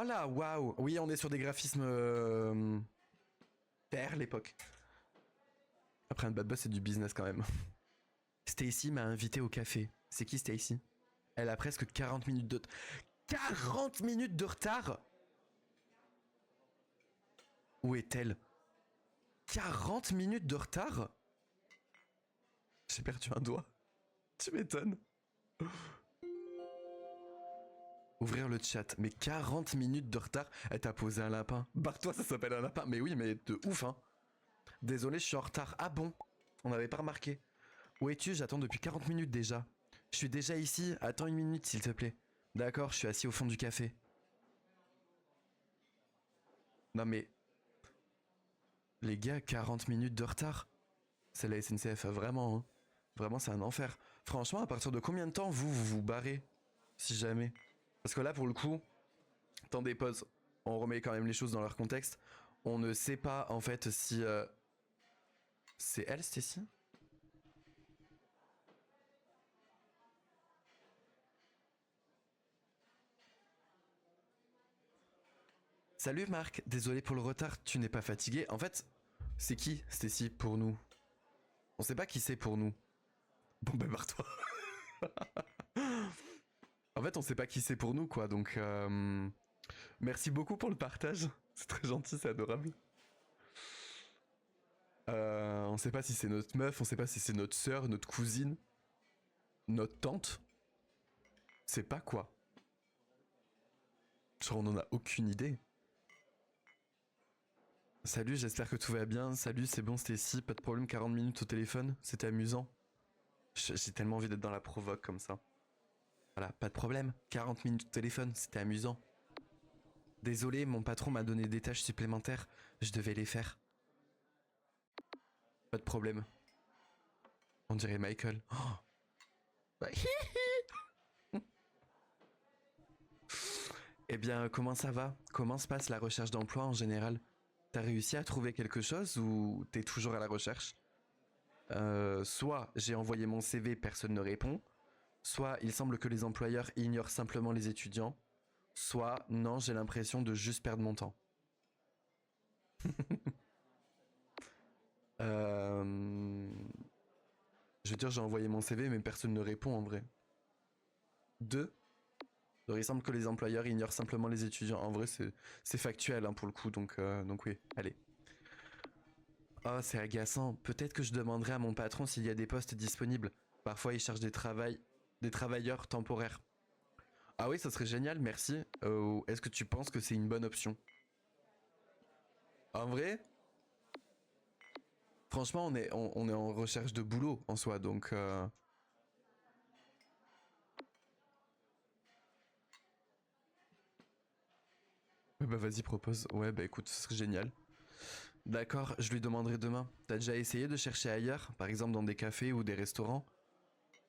Oh là, waouh. Oui, on est sur des graphismes PR l'époque. Après un bad buzz, c'est du business quand même. Stacy m'a invité au café. C'est qui Stacy? Elle a presque 40 minutes de... 40 minutes de retard. Où est-elle? 40 minutes de retard? J'ai perdu un doigt. Tu m'étonnes. Ouvrir le chat. Mais 40 minutes de retard. Elle t'a posé un lapin. Barre-toi, ça s'appelle un lapin. Mais oui, mais de ouf, hein. Désolé, je suis en retard. Ah bon? On n'avait pas remarqué. Où es-tu? J'attends depuis 40 minutes déjà. Je suis déjà ici. Attends une minute, s'il te plaît. D'accord, je suis assis au fond du café. Non mais... Les gars, 40 minutes de retard. C'est la SNCF, vraiment, hein. Vraiment, c'est un enfer. Franchement, à partir de combien de temps vous barrez? Si jamais. Parce que là, pour le coup, temps des pauses. On remet quand même les choses dans leur contexte. On ne sait pas, en fait, si... C'est elle, Stacy? Salut Marc, désolé pour le retard, tu n'es pas fatigué? En fait, c'est qui, Stacy, pour nous? On sait pas qui c'est pour nous. Bon bah barre-toi. En fait, on sait pas qui c'est pour nous, quoi, donc... Merci beaucoup pour le partage. C'est très gentil, c'est adorable. On sait pas si c'est notre meuf, on sait pas si c'est notre sœur, notre cousine, notre tante. C'est pas quoi. Genre on en a aucune idée. Salut, j'espère que tout va bien. Salut, c'est bon, Stacy, pas de problème, 40 minutes au téléphone, c'était amusant. J'ai tellement envie d'être dans la provoque comme ça. Voilà, pas de problème, 40 minutes au téléphone, c'était amusant. Désolé, mon patron m'a donné des tâches supplémentaires, je devais les faire. Pas de problème. On dirait Michael. Oh. Bah, eh bien, comment ça va? Comment se passe la recherche d'emploi en général? T'as réussi à trouver quelque chose ou t'es toujours à la recherche? Soit j'ai envoyé mon CV, personne ne répond. Soit il semble que les employeurs ignorent simplement les étudiants. Soit non, j'ai l'impression de juste perdre mon temps. euh... Je veux dire, j'ai envoyé mon CV, mais personne ne répond en vrai. Deux. Alors, il semble que les employeurs ignorent simplement les étudiants. En vrai, c'est factuel hein, pour le coup, donc oui, allez. Oh, c'est agaçant. Peut-être que je demanderai à mon patron s'il y a des postes disponibles. Parfois, il cherche des travailleurs temporaires. Ah oui, ça serait génial, merci. Est-ce que tu penses que c'est une bonne option? En vrai, franchement, on est en recherche de boulot en soi, donc... Bah vas-y, propose. Ouais, bah écoute, ce serait génial. D'accord, je lui demanderai demain. T'as déjà essayé de chercher ailleurs, par exemple dans des cafés ou des restaurants?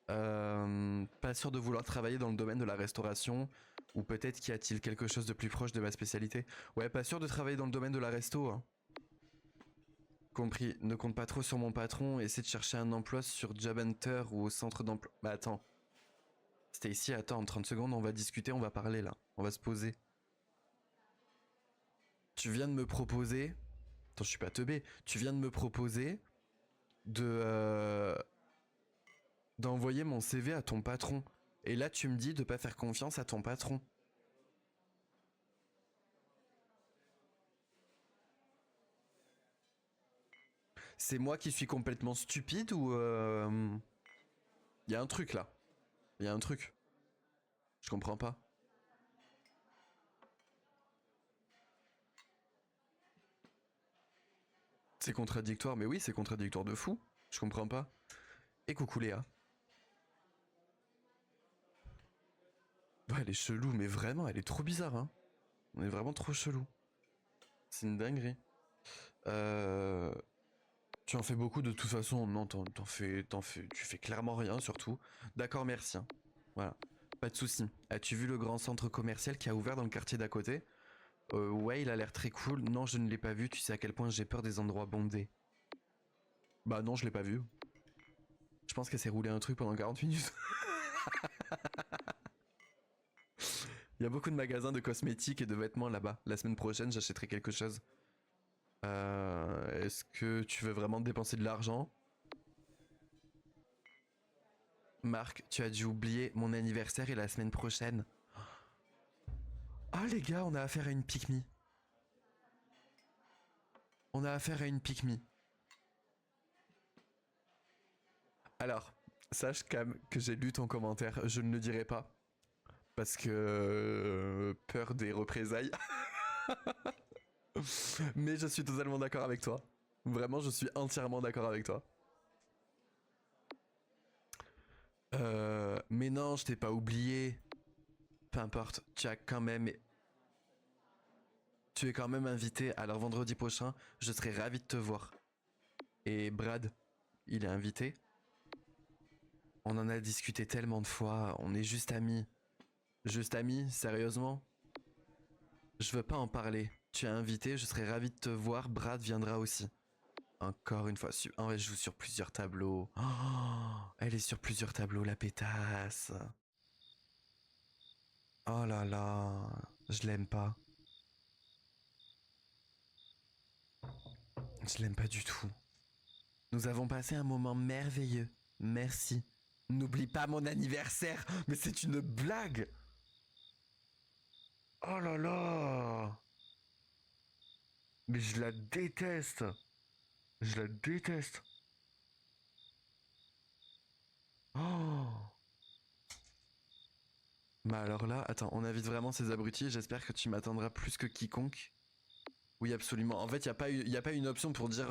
Pas sûr de vouloir travailler dans le domaine de la restauration, ou peut-être qu'y a-t-il quelque chose de plus proche de ma spécialité? Ouais, pas sûr de travailler dans le domaine de la resto, hein. Compris, ne compte pas trop sur mon patron, essaie de chercher un emploi sur Job Hunter ou au centre d'emploi. Bah attends. Stacy, attends, en 30 secondes, on va discuter, on va parler là. On va se poser. Tu viens de me proposer... Attends, je suis pas teubé. Tu viens de me proposer de... d'envoyer mon CV à ton patron. Et là, tu me dis de pas faire confiance à ton patron. C'est moi qui suis complètement stupide ou... Y a un truc là. Y a un truc. Je comprends pas. C'est contradictoire, mais oui, c'est contradictoire de fou. Je comprends pas. Et coucou Léa. Ouais, elle est chelou, mais vraiment, elle est trop bizarre, hein. On est vraiment trop chelou. C'est une dinguerie. Tu en fais beaucoup de toute façon. Non, tu fais clairement rien, surtout. D'accord, merci. Hein. Voilà. Pas de soucis. As-tu vu le grand centre commercial qui a ouvert dans le quartier d'à côté? Ouais, il a l'air très cool. Non, je ne l'ai pas vu. Tu sais à quel point j'ai peur des endroits bondés. Bah non, je l'ai pas vu. Je pense qu'elle s'est roulé un truc pendant 40 minutes. Il y a beaucoup de magasins de cosmétiques et de vêtements là-bas. La semaine prochaine, j'achèterai quelque chose. Est-ce que tu veux vraiment dépenser de l'argent? Marc, tu as dû oublier, mon anniversaire est la semaine prochaine. Ah les gars, on a affaire à une pique-me. On a affaire à une pique-me. Alors, sache Cam que j'ai lu ton commentaire, je ne le dirai pas. Parce que... peur des représailles. Mais je suis totalement d'accord avec toi. Vraiment, je suis entièrement d'accord avec toi. Mais non, je t'ai pas oublié. Peu importe, tu as quand même... Tu es quand même invité, alors vendredi prochain, je serai ravi de te voir. Et Brad, il est invité. On en a discuté tellement de fois, on est juste amis. Juste amis, sérieusement? Je veux pas en parler. Tu es invité, je serai ravi de te voir, Brad viendra aussi. Encore une fois, oh, elle joue sur plusieurs tableaux. Oh, elle est sur plusieurs tableaux, la pétasse. Oh là là, je l'aime pas. Je l'aime pas du tout. Nous avons passé un moment merveilleux. Merci. N'oublie pas mon anniversaire. Mais c'est une blague. Oh là là. Mais je la déteste. Je la déteste. Oh. Bah alors là, attends, on invite vraiment ces abrutis. J'espère que tu m'attendras plus que quiconque. Oui, absolument. En fait, y a pas une option pour dire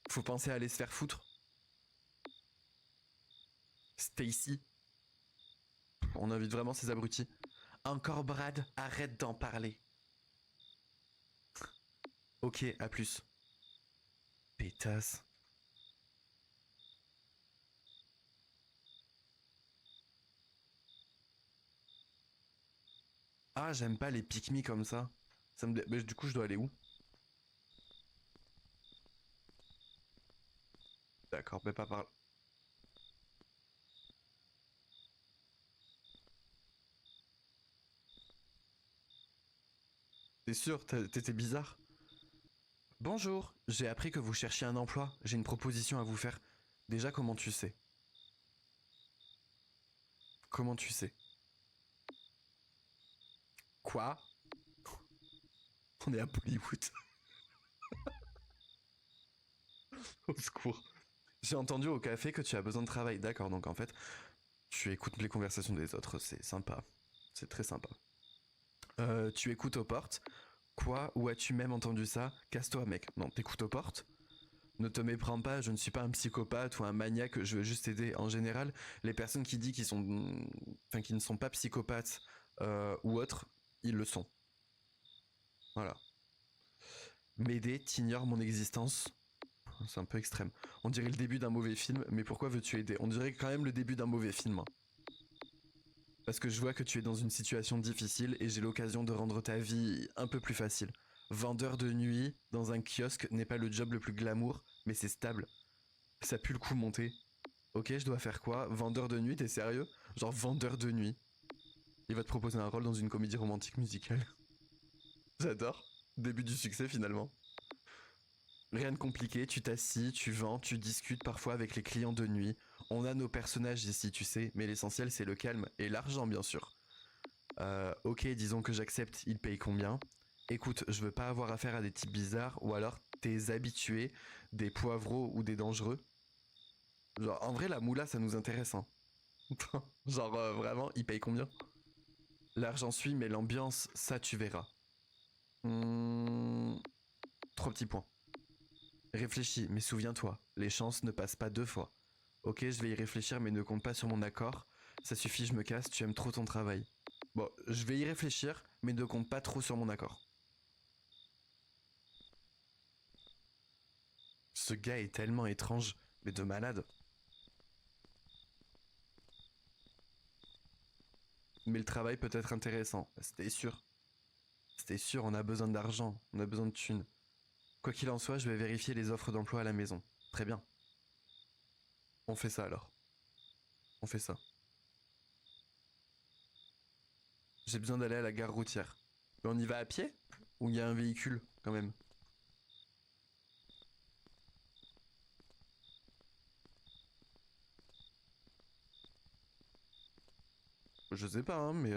faut penser à aller se faire foutre. Stacy. On invite vraiment ces abrutis. Encore Brad, arrête d'en parler. Ok, à plus. Pétasse. Ah, j'aime pas les pique comme ça. Mais du coup, je dois aller où? D'accord, mais pas par là. T'es sûr? T'étais bizarre? Bonjour, j'ai appris que vous cherchiez un emploi. J'ai une proposition à vous faire. Déjà, comment tu sais? Comment tu sais? Quoi? On est à Bollywood. Au secours. J'ai entendu au café que tu as besoin de travail. D'accord, donc en fait, tu écoutes les conversations des autres. C'est sympa. C'est très sympa. Tu écoutes aux portes. Quoi? Où as-tu même entendu ça? Casse-toi, mec. Non, t'écoutes aux portes? Ne te méprends pas, je ne suis pas un psychopathe ou un maniaque, je veux juste aider. En général, les personnes qui disent qu'ils sont, enfin, qui ne sont pas psychopathes ou autres, ils le sont. Voilà. M'aider, t'ignores mon existence. C'est un peu extrême. On dirait le début d'un mauvais film, mais pourquoi veux-tu aider? On dirait quand même le début d'un mauvais film. Hein. Parce que je vois que tu es dans une situation difficile et j'ai l'occasion de rendre ta vie un peu plus facile. Vendeur de nuit dans un kiosque n'est pas le job le plus glamour, mais c'est stable. Ça pue le coup monté. Ok, je dois faire quoi? Vendeur de nuit, t'es sérieux? Genre vendeur de nuit. Il va te proposer un rôle dans une comédie romantique musicale. J'adore. Début du succès finalement. Rien de compliqué, tu t'assis, tu vends, tu discutes parfois avec les clients de nuit. On a nos personnages ici, tu sais, mais l'essentiel c'est le calme et l'argent bien sûr. Ok, disons que j'accepte, il paye combien? Écoute, je veux pas avoir affaire à des types bizarres ou alors des habitués, des poivreaux ou des dangereux. Genre, en vrai, la moula ça nous intéresse, hein. Genre, vraiment, il paye combien? L'argent suit, mais l'ambiance, ça tu verras. Hmm, 3 petits points. Réfléchis, mais souviens-toi, les chances ne passent pas 2 fois. Ok, je vais y réfléchir, mais ne compte pas sur mon accord. Ça suffit, je me casse, tu aimes trop ton travail. Bon, je vais y réfléchir, mais ne compte pas trop sur mon accord. Ce gars est tellement étrange, mais de malade. Mais le travail peut être intéressant, c'était sûr. C'était sûr, on a besoin d'argent, on a besoin de thunes. Quoi qu'il en soit, je vais vérifier les offres d'emploi à la maison. Très bien. On fait ça alors. On fait ça. J'ai besoin d'aller à la gare routière. Mais on y va à pied? Ou il y a un véhicule, quand même? Je sais pas, hein, mais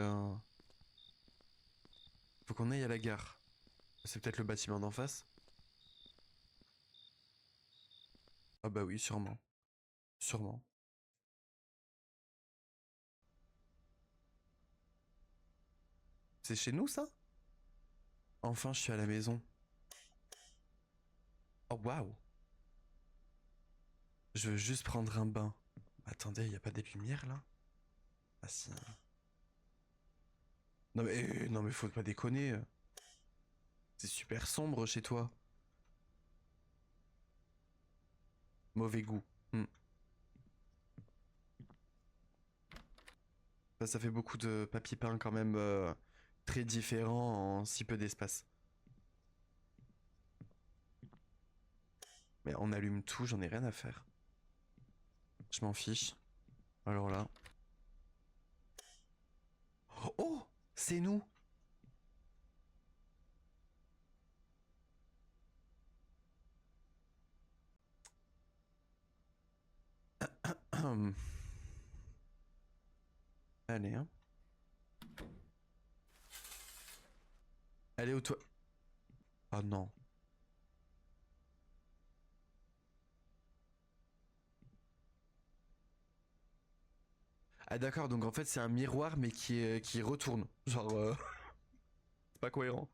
faut qu'on aille à la gare. C'est peut-être le bâtiment d'en face? Ah bah oui, sûrement. Sûrement. C'est chez nous, ça? Enfin, je suis à la maison. Oh, waouh! Je veux juste prendre un bain. Attendez, y a pas des lumières, là? Ah si. Non mais faut pas déconner. C'est super sombre chez toi. Mauvais goût. Hmm. Ça fait beaucoup de papier peint quand même très différent en si peu d'espace. Mais on allume tout, j'en ai rien à faire. Je m'en fiche. Alors là. Oh! C'est nous! Allez, hein. Allez au toit. Oh non. Ah d'accord, donc en fait c'est un miroir mais qui retourne. Genre, c'est pas cohérent.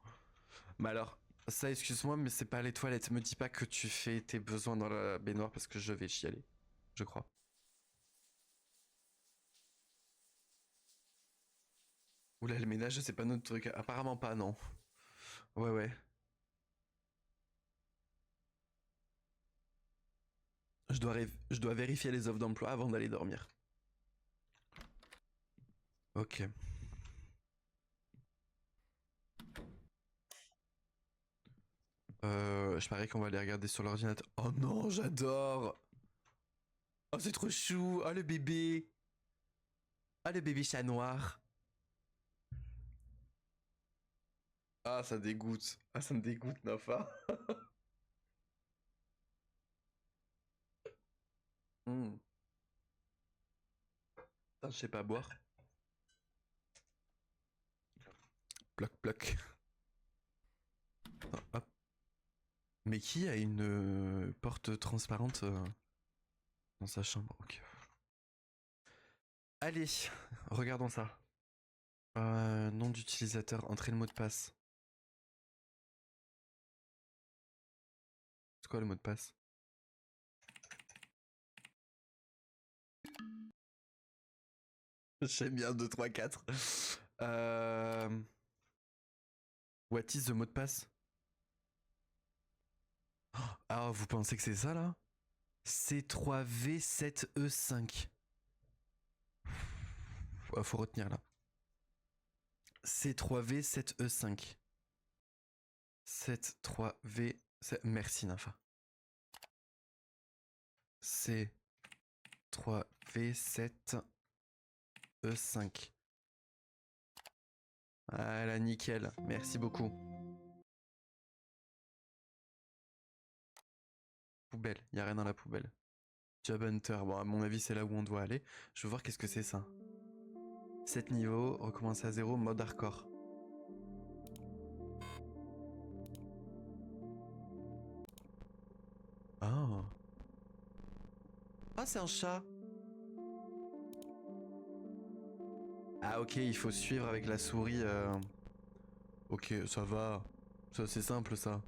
Mais alors, ça excuse-moi, mais c'est pas les toilettes. Me dis pas que tu fais tes besoins dans la baignoire parce que je vais chialer. Je crois. Oula, le ménage, c'est pas notre truc. Apparemment pas, non. Ouais, ouais. Je dois vérifier les offres d'emploi avant d'aller dormir. Ok. Je parie qu'on va les regarder sur l'ordinateur. Oh non, j'adore. Oh, c'est trop chou. Oh, le bébé. Ah, le bébé chat noir. Ah, ça dégoûte. Ah, ça me dégoûte, Nafa. Hmm. Putain, je sais pas boire. Ploc, ploc. Hop. Mais qui a une porte transparente dans sa chambre? Ok. Allez, regardons ça. Nom d'utilisateur, entrer le mot de passe. C'est quoi le mot de passe? J'aime bien 2, 3, 4. What is the mot de passe? Ah, vous pensez que c'est ça là? C3V7E5. Faut retenir là. C3V7E5. 7-3-V. Merci, Nafa. C3V7E5. Voilà, nickel. Merci beaucoup. Poubelle. Y a rien dans la poubelle. Job Hunter. Bon, à mon avis, c'est là où on doit aller. Je veux voir qu'est-ce que c'est ça. 7 niveaux. Recommencer à 0. Mode hardcore. Ah. Ah, c'est un chat. Ah, ok, il faut suivre avec la souris. Ok, ça va. Ça, c'est simple, ça.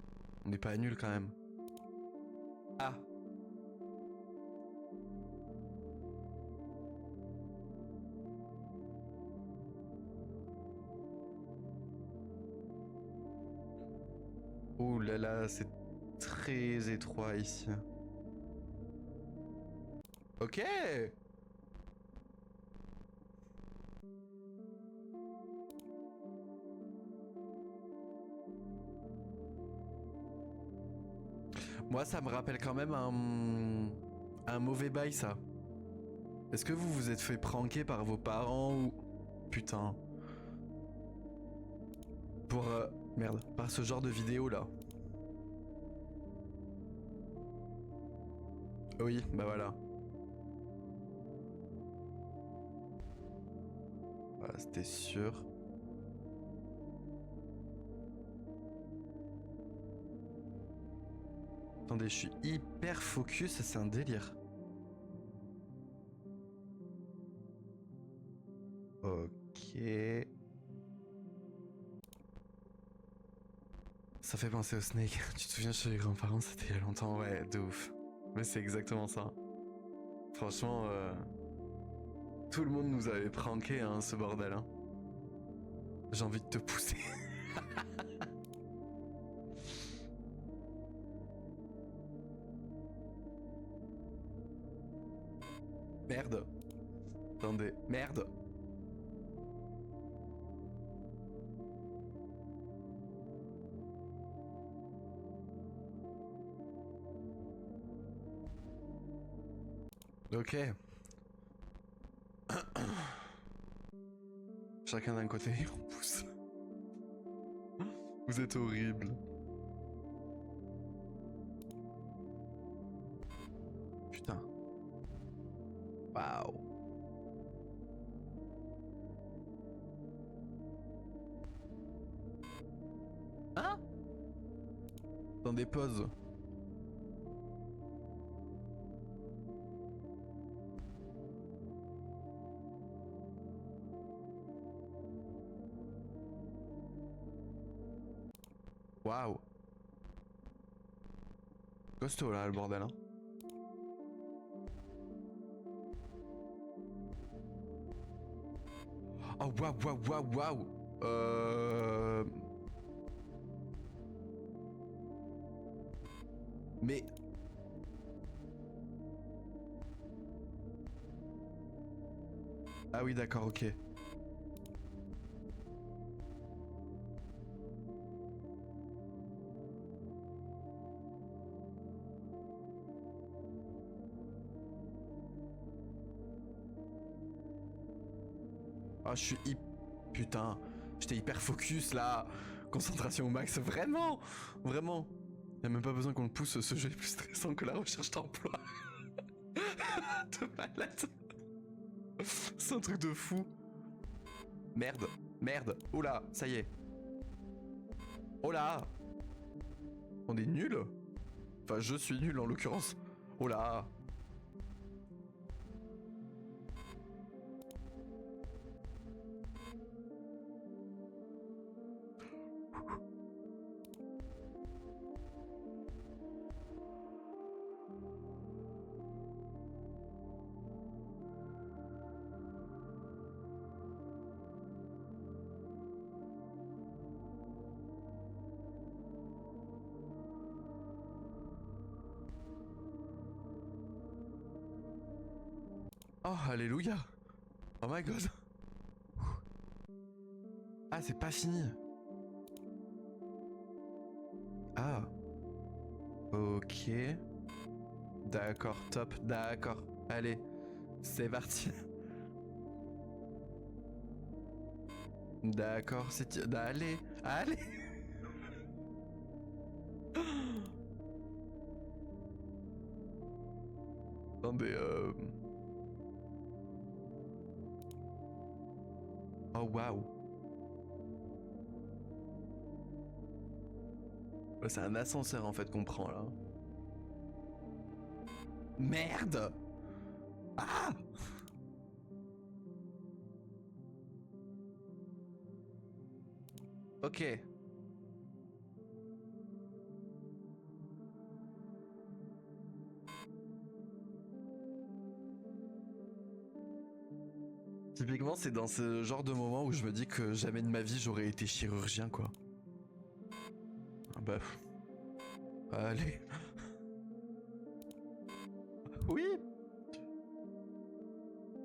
On n'est pas nul quand même. Ah. Ouh là là, c'est très étroit ici. Ok. Moi, ça me rappelle quand même un mauvais bail, ça. Est-ce que vous vous êtes fait pranker par vos parents ou... Putain. Pour... merde, par ce genre de vidéo là. Oui, bah voilà. Voilà, c'était sûr. Attendez, je suis hyper focus, c'est un délire. Ok. Ça fait penser au Snake. Tu te souviens chez les grands-parents, c'était il y a longtemps, ouais, de ouf. Mais c'est exactement ça. Franchement, tout le monde nous avait pranké, hein, ce bordel. Hein. J'ai envie de te pousser. Merde. Attendez, merde. Ok. Chacun d'un côté, on pousse. Vous êtes horrible. Putain. Waouh. Hein? Dans des pauses. Waouh. Costaud là, le bordel. Hein. Oh waouh, waouh, waouh, waouh. Mais... Ah oui, d'accord, ok. Ah, je suis Putain, j'étais hyper focus là. Concentration au max, vraiment. Vraiment. Y'a même pas besoin qu'on le pousse, ce jeu est plus stressant que la recherche d'emploi. De malade. C'est un truc de fou. Merde, merde. Oula, ça y est. Oh là. On est nul. Enfin, je suis nul en l'occurrence. Oh là. Oh, alléluia. Oh my god. Ah, c'est pas fini. Ah. Ok. D'accord, top, d'accord. Allez, c'est parti. D'accord, c'est... Allez, allez. Attendez, Oh, waouh. C'est un ascenseur en fait qu'on prend là. Merde. Ah. Ok. Typiquement, c'est dans ce genre de moment où je me dis que jamais de ma vie j'aurais été chirurgien, quoi. Ah bah... Allez. Oui.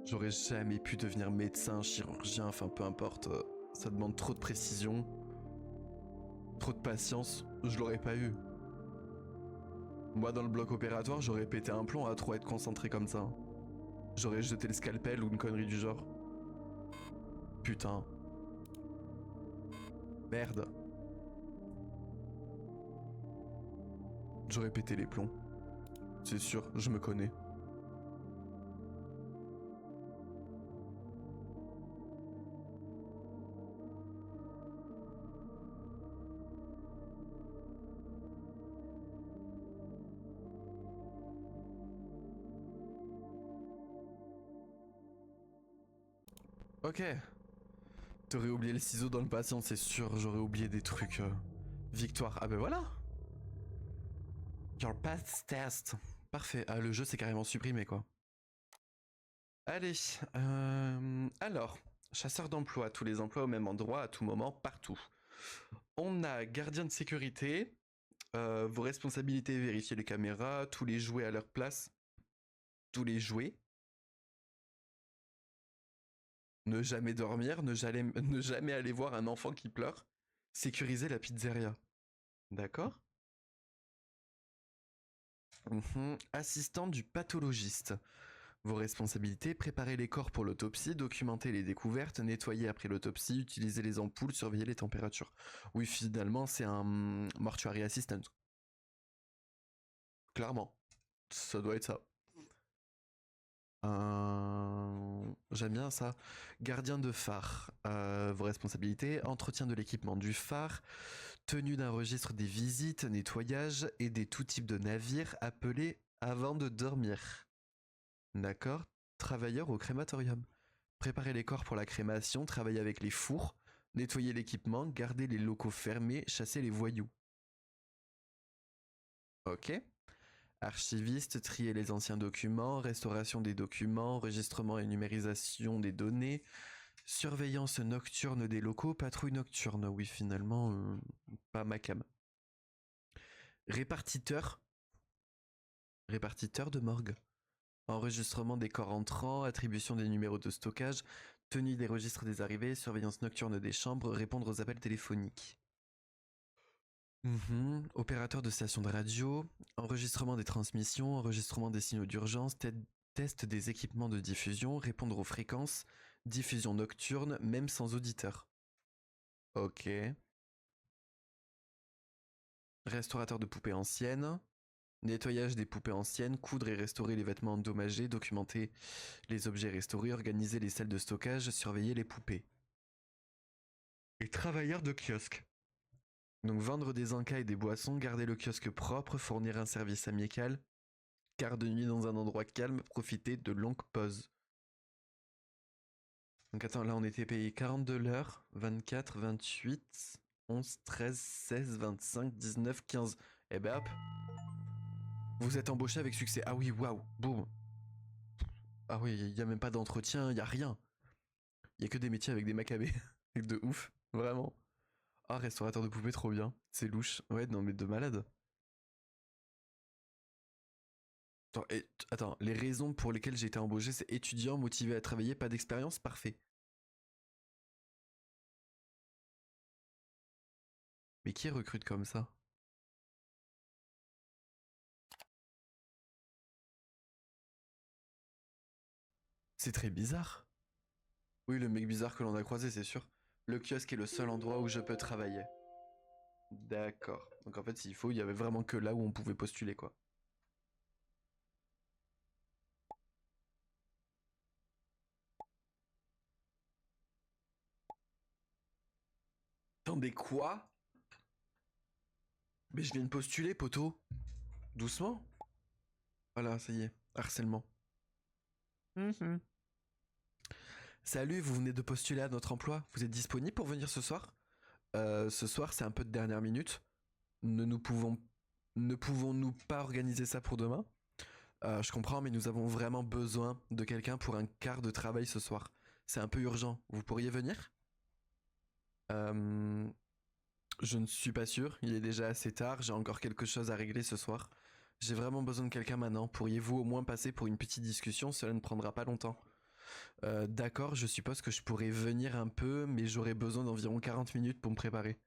J'aurais jamais pu devenir médecin, chirurgien, enfin peu importe. Ça demande trop de précision. Trop de patience. Je l'aurais pas eu. Moi, dans le bloc opératoire, j'aurais pété un plomb à trop être concentré comme ça. J'aurais jeté le scalpel ou une connerie du genre. Putain. Merde. J'aurais pété les plombs. C'est sûr, je me connais. Ok. T'aurais oublié le ciseau dans le patient, c'est sûr. J'aurais oublié des trucs. Victoire. Ah ben voilà. Your path test. Parfait. Ah, le jeu c'est carrément supprimé quoi. Allez. Alors. Chasseur d'emploi. Tous les emplois au même endroit, à tout moment, partout. On a gardien de sécurité. Vos responsabilités, vérifier les caméras, tous les jouets à leur place. Tous les jouets. Ne jamais dormir, ne jamais aller voir un enfant qui pleure. Sécuriser la pizzeria. D'accord. Assistant du pathologiste. Vos responsabilités, préparer les corps pour l'autopsie, documenter les découvertes, nettoyer après l'autopsie, utiliser les ampoules, surveiller les températures. Oui, finalement, c'est un mortuary assistant. Clairement. Ça doit être ça. J'aime bien ça. Gardien de phare. Vos responsabilités, entretien de l'équipement du phare, tenue d'un registre des visites, nettoyage, aider tout type de navire appelé avant de dormir. D'accord. Travailleur au crématorium. Préparer les corps pour la crémation, travailler avec les fours, nettoyer l'équipement, garder les locaux fermés, chasser les voyous. Ok. Archiviste, trier les anciens documents, restauration des documents, enregistrement et numérisation des données, surveillance nocturne des locaux, patrouille nocturne. Oui, finalement, pas ma cam. Répartiteur. Répartiteur de morgue. Enregistrement des corps entrants, attribution des numéros de stockage, tenue des registres des arrivées, surveillance nocturne des chambres, répondre aux appels téléphoniques. Opérateur de station de radio, enregistrement des transmissions, enregistrement des signaux d'urgence, test des équipements de diffusion, répondre aux fréquences, diffusion nocturne, même sans auditeur. Ok. Restaurateur de poupées anciennes, nettoyage des poupées anciennes, coudre et restaurer les vêtements endommagés, documenter les objets restaurés, organiser les salles de stockage, surveiller les poupées. Et travailleur de kiosque. Donc vendre des encas et des boissons, garder le kiosque propre, fournir un service amical, quart de nuit dans un endroit calme, profiter de longues pauses. Donc attends, là on était payé 42 l'heure, 24, 28, 11, 13, 16, 25, 19, 15. Eh ben hop. Vous êtes embauché avec succès. Ah oui, waouh, boum. Ah oui, il y a même pas d'entretien, il y a rien. Il y a que des métiers avec des macabées. De ouf, vraiment. Ah, restaurateur de poupées, trop bien. C'est louche. Ouais, non mais de malade. Attends, les raisons pour lesquelles j'ai été embauché, c'est étudiant, motivé à travailler, pas d'expérience, parfait. Mais qui recrute comme ça? C'est très bizarre. Oui, le mec bizarre que l'on a croisé, c'est sûr. Le kiosque est le seul endroit où je peux travailler. D'accord. Donc en fait, s'il faut, il y avait vraiment que là où on pouvait postuler, quoi. Attendez, quoi? Mais je viens de postuler, poteau. Doucement. Voilà, ça y est. Harcèlement. Mhm. Salut, vous venez de postuler à notre emploi. Vous êtes disponible pour venir ce soir? Ce soir, c'est un peu de dernière minute. Ne nous pouvons... Ne pouvons-nous pas organiser ça pour demain? Je comprends, mais nous avons vraiment besoin de quelqu'un pour un quart de travail ce soir. C'est un peu urgent. Vous pourriez venir? Euh, je ne suis pas sûr. Il est déjà assez tard. J'ai encore quelque chose à régler ce soir. J'ai vraiment besoin de quelqu'un maintenant. Pourriez-vous au moins passer pour une petite discussion? Cela ne prendra pas longtemps. D'accord, je suppose que je pourrais venir un peu, mais j'aurais besoin d'environ 40 minutes pour me préparer.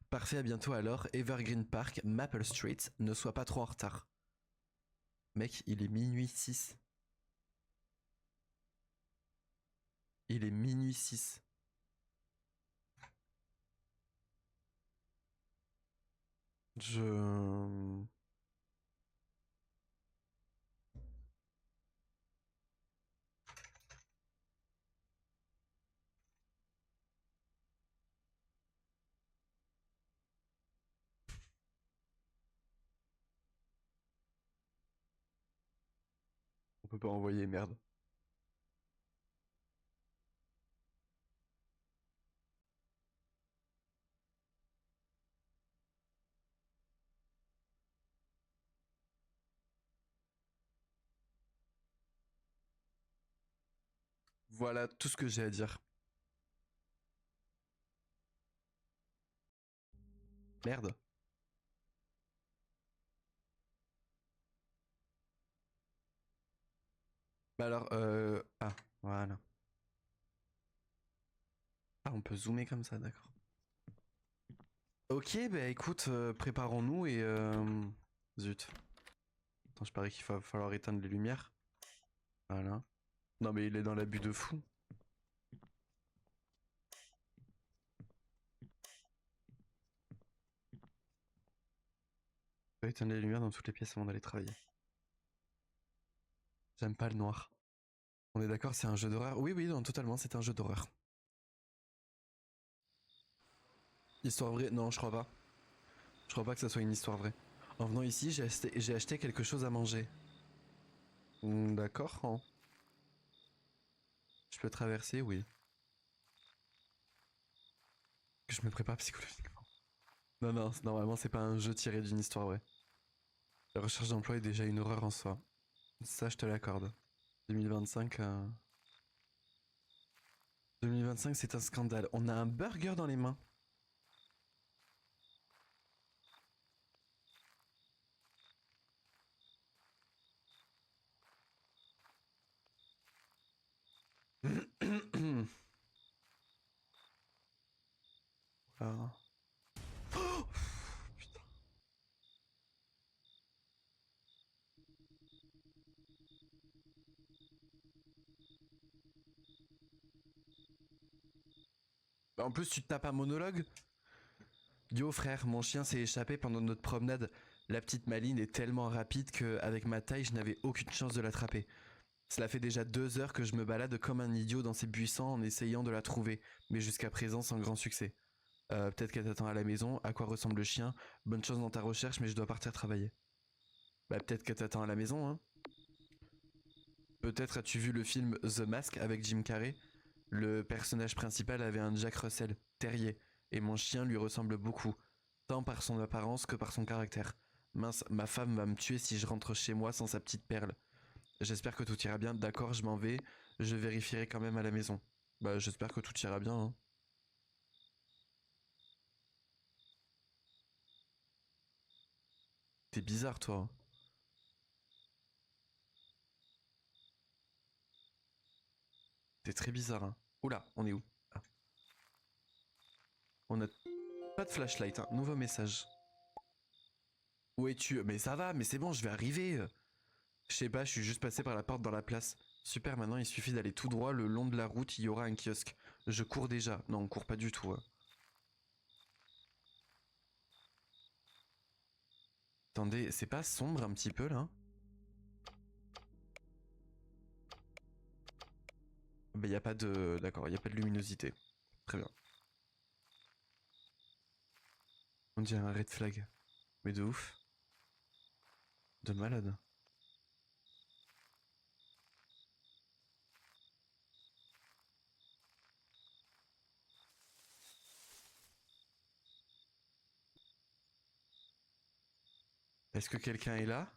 Parfait, à bientôt alors. Evergreen Park, Maple Street. Ne sois pas trop en retard. Mec, il est minuit 6. Il est minuit 6. Je... On peut pas envoyer, merde. Voilà tout ce que j'ai à dire. Merde. Bah alors, Ah, voilà. Ah, on peut zoomer comme ça, d'accord. Ok, bah écoute, préparons-nous et... Zut. Attends, je parie qu'il va falloir éteindre les lumières. Voilà. Non mais il est dans l'abus de fou. On va éteindre les lumières dans toutes les pièces avant d'aller travailler. J'aime pas le noir. On est d'accord, c'est un jeu d'horreur. Oui, oui, non, totalement, c'est un jeu d'horreur. Histoire vraie? Non, je crois pas. Je crois pas que ça soit une histoire vraie. En venant ici, j'ai acheté quelque chose à manger. D'accord, hein. Je peux traverser, oui. Que je me prépare psychologiquement. Non, non, normalement, c'est pas un jeu tiré d'une histoire vraie. La recherche d'emploi est déjà une horreur en soi. Ça, je te l'accorde. 2025, 2025, c'est un scandale. On a un burger dans les mains. Voilà. Oh, putain. En plus, tu te tapes un monologue. Yo frère, mon chien s'est échappé pendant notre promenade. La petite Maline est tellement rapide que, avec ma taille, je n'avais aucune chance de l'attraper. Cela fait déjà 2 heures que je me balade comme un idiot dans ces buissons en essayant de la trouver, mais jusqu'à présent sans grand succès. Peut-être qu'elle t'attend à la maison, à quoi ressemble le chien. Bonne chance dans ta recherche, mais je dois partir travailler. Bah peut-être qu'elle t'attend à la maison, hein. Peut-être as-tu vu le film The Mask avec Jim Carrey. Le personnage principal avait un Jack Russell, terrier, et mon chien lui ressemble beaucoup, tant par son apparence que par son caractère. Mince, ma femme va me tuer si je rentre chez moi sans sa petite perle. J'espère que tout ira bien, d'accord, je m'en vais, je vérifierai quand même à la maison. Bah j'espère que tout ira bien, hein. T'es bizarre toi, hein. T'es très bizarre, hein. Oula, on est où? Ah. On a pas de flashlight, hein. Nouveau message. Où es-tu? Mais ça va, mais c'est bon, je vais arriver. Je sais pas, je suis juste passé par la porte dans la place. Super, maintenant il suffit d'aller tout droit le long de la route, il y aura un kiosque. Je cours déjà. Non, on court pas du tout, hein. Attendez, c'est pas sombre un petit peu là? Bah y a pas de... D'accord, y a pas de luminosité. Très bien. On dirait un red flag. Mais de ouf. De malade. Est-ce que quelqu'un est là?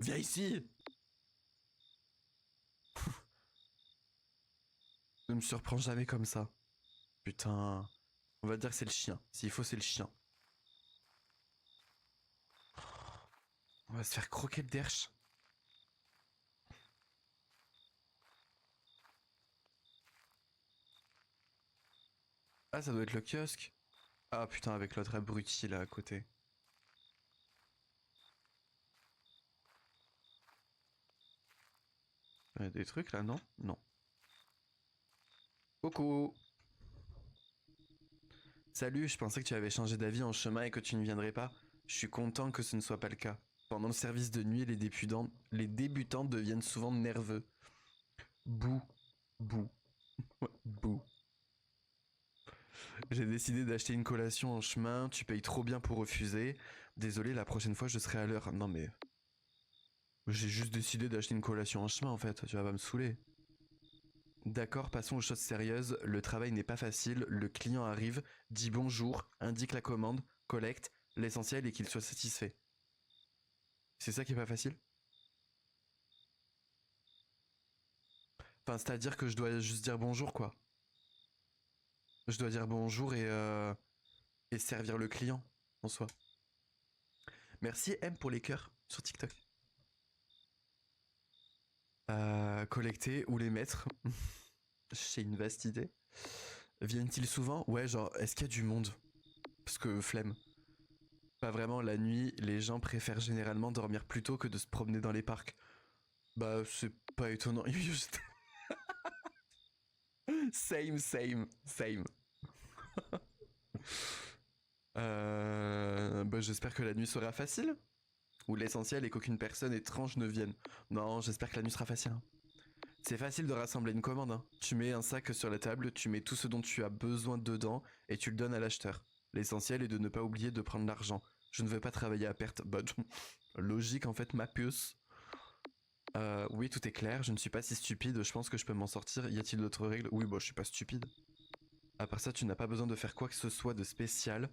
Viens ici! Ne me surprends jamais comme ça. Putain. On va dire que c'est le chien. S'il faut, c'est le chien. On va se faire croquer le derche. Ah, ça doit être le kiosque. Ah putain, avec l'autre abruti là à côté. Y a des trucs là, non? Non. Coucou! Salut, je pensais que tu avais changé d'avis en chemin et que tu ne viendrais pas. Je suis content que ce ne soit pas le cas. Pendant le service de nuit, les débutants deviennent souvent nerveux. Bouh, bouh, bouh. J'ai décidé d'acheter une collation en chemin, tu payes trop bien pour refuser. Désolé, la prochaine fois je serai à l'heure. Non mais... J'ai juste décidé d'acheter une collation en chemin en fait, tu vas pas me saouler. D'accord, passons aux choses sérieuses. Le travail n'est pas facile, le client arrive, dit bonjour, indique la commande, collecte. L'essentiel est qu'il soit satisfait. C'est ça qui est pas facile? Enfin, c'est-à-dire que je dois juste dire bonjour quoi. Je dois dire bonjour et servir le client en soi. Merci M pour les cœurs sur TikTok. Collecter ou les mettre. J'ai une vaste idée. Viennent-ils souvent? Ouais, genre, est-ce qu'il y a du monde? Parce que flemme. Pas vraiment, la nuit, les gens préfèrent généralement dormir plus tôt que de se promener dans les parcs. Bah, c'est pas étonnant. Juste... same, same, same. Bah, j'espère que la nuit sera facile. Ou l'essentiel est qu'aucune personne étrange ne vienne. Non, j'espère que la nuit sera facile. Hein. C'est facile de rassembler une commande. Hein. Tu mets un sac sur la table, tu mets tout ce dont tu as besoin dedans et tu le donnes à l'acheteur. L'essentiel est de ne pas oublier de prendre l'argent. Je ne veux pas travailler à perte. Bah, logique en fait, ma puce. Oui, tout est clair. Je ne suis pas si stupide. Je pense que je peux m'en sortir. Y a-t-il d'autres règles? Oui, bah, je suis pas stupide. À part ça, tu n'as pas besoin de faire quoi que ce soit de spécial.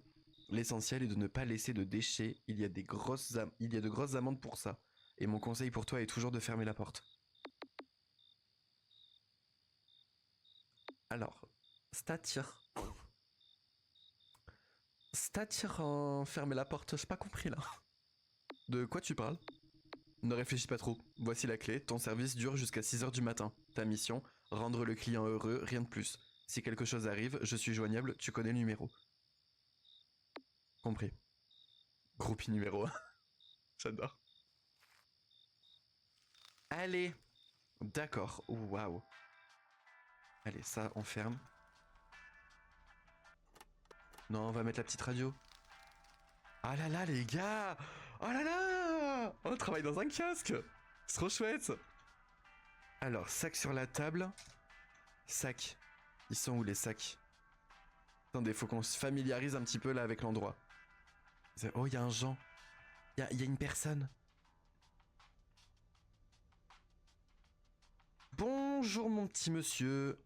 L'essentiel est de ne pas laisser de déchets. Il y a de grosses amendes pour ça. Et mon conseil pour toi est toujours de fermer la porte. Alors, c'est-à-dire en fermer la porte, j'ai pas compris là. De quoi tu parles? Ne réfléchis pas trop. Voici la clé. Ton service dure jusqu'à 6 h du matin. Ta mission, rendre le client heureux, rien de plus. Si quelque chose arrive, je suis joignable, tu connais le numéro. Compris. Groupie numéro 1. J'adore. Allez. D'accord. Waouh. Allez, ça, on ferme. Non, on va mettre la petite radio. Ah là là, les gars. Oh là là. On travaille dans un kiosque. C'est trop chouette. Alors, sac sur la table. Sac. Ils sont où les sacs? Attendez, faut qu'on se familiarise un petit peu là avec l'endroit. Oh, il y a un Jean. Il y a une personne. Bonjour mon petit monsieur.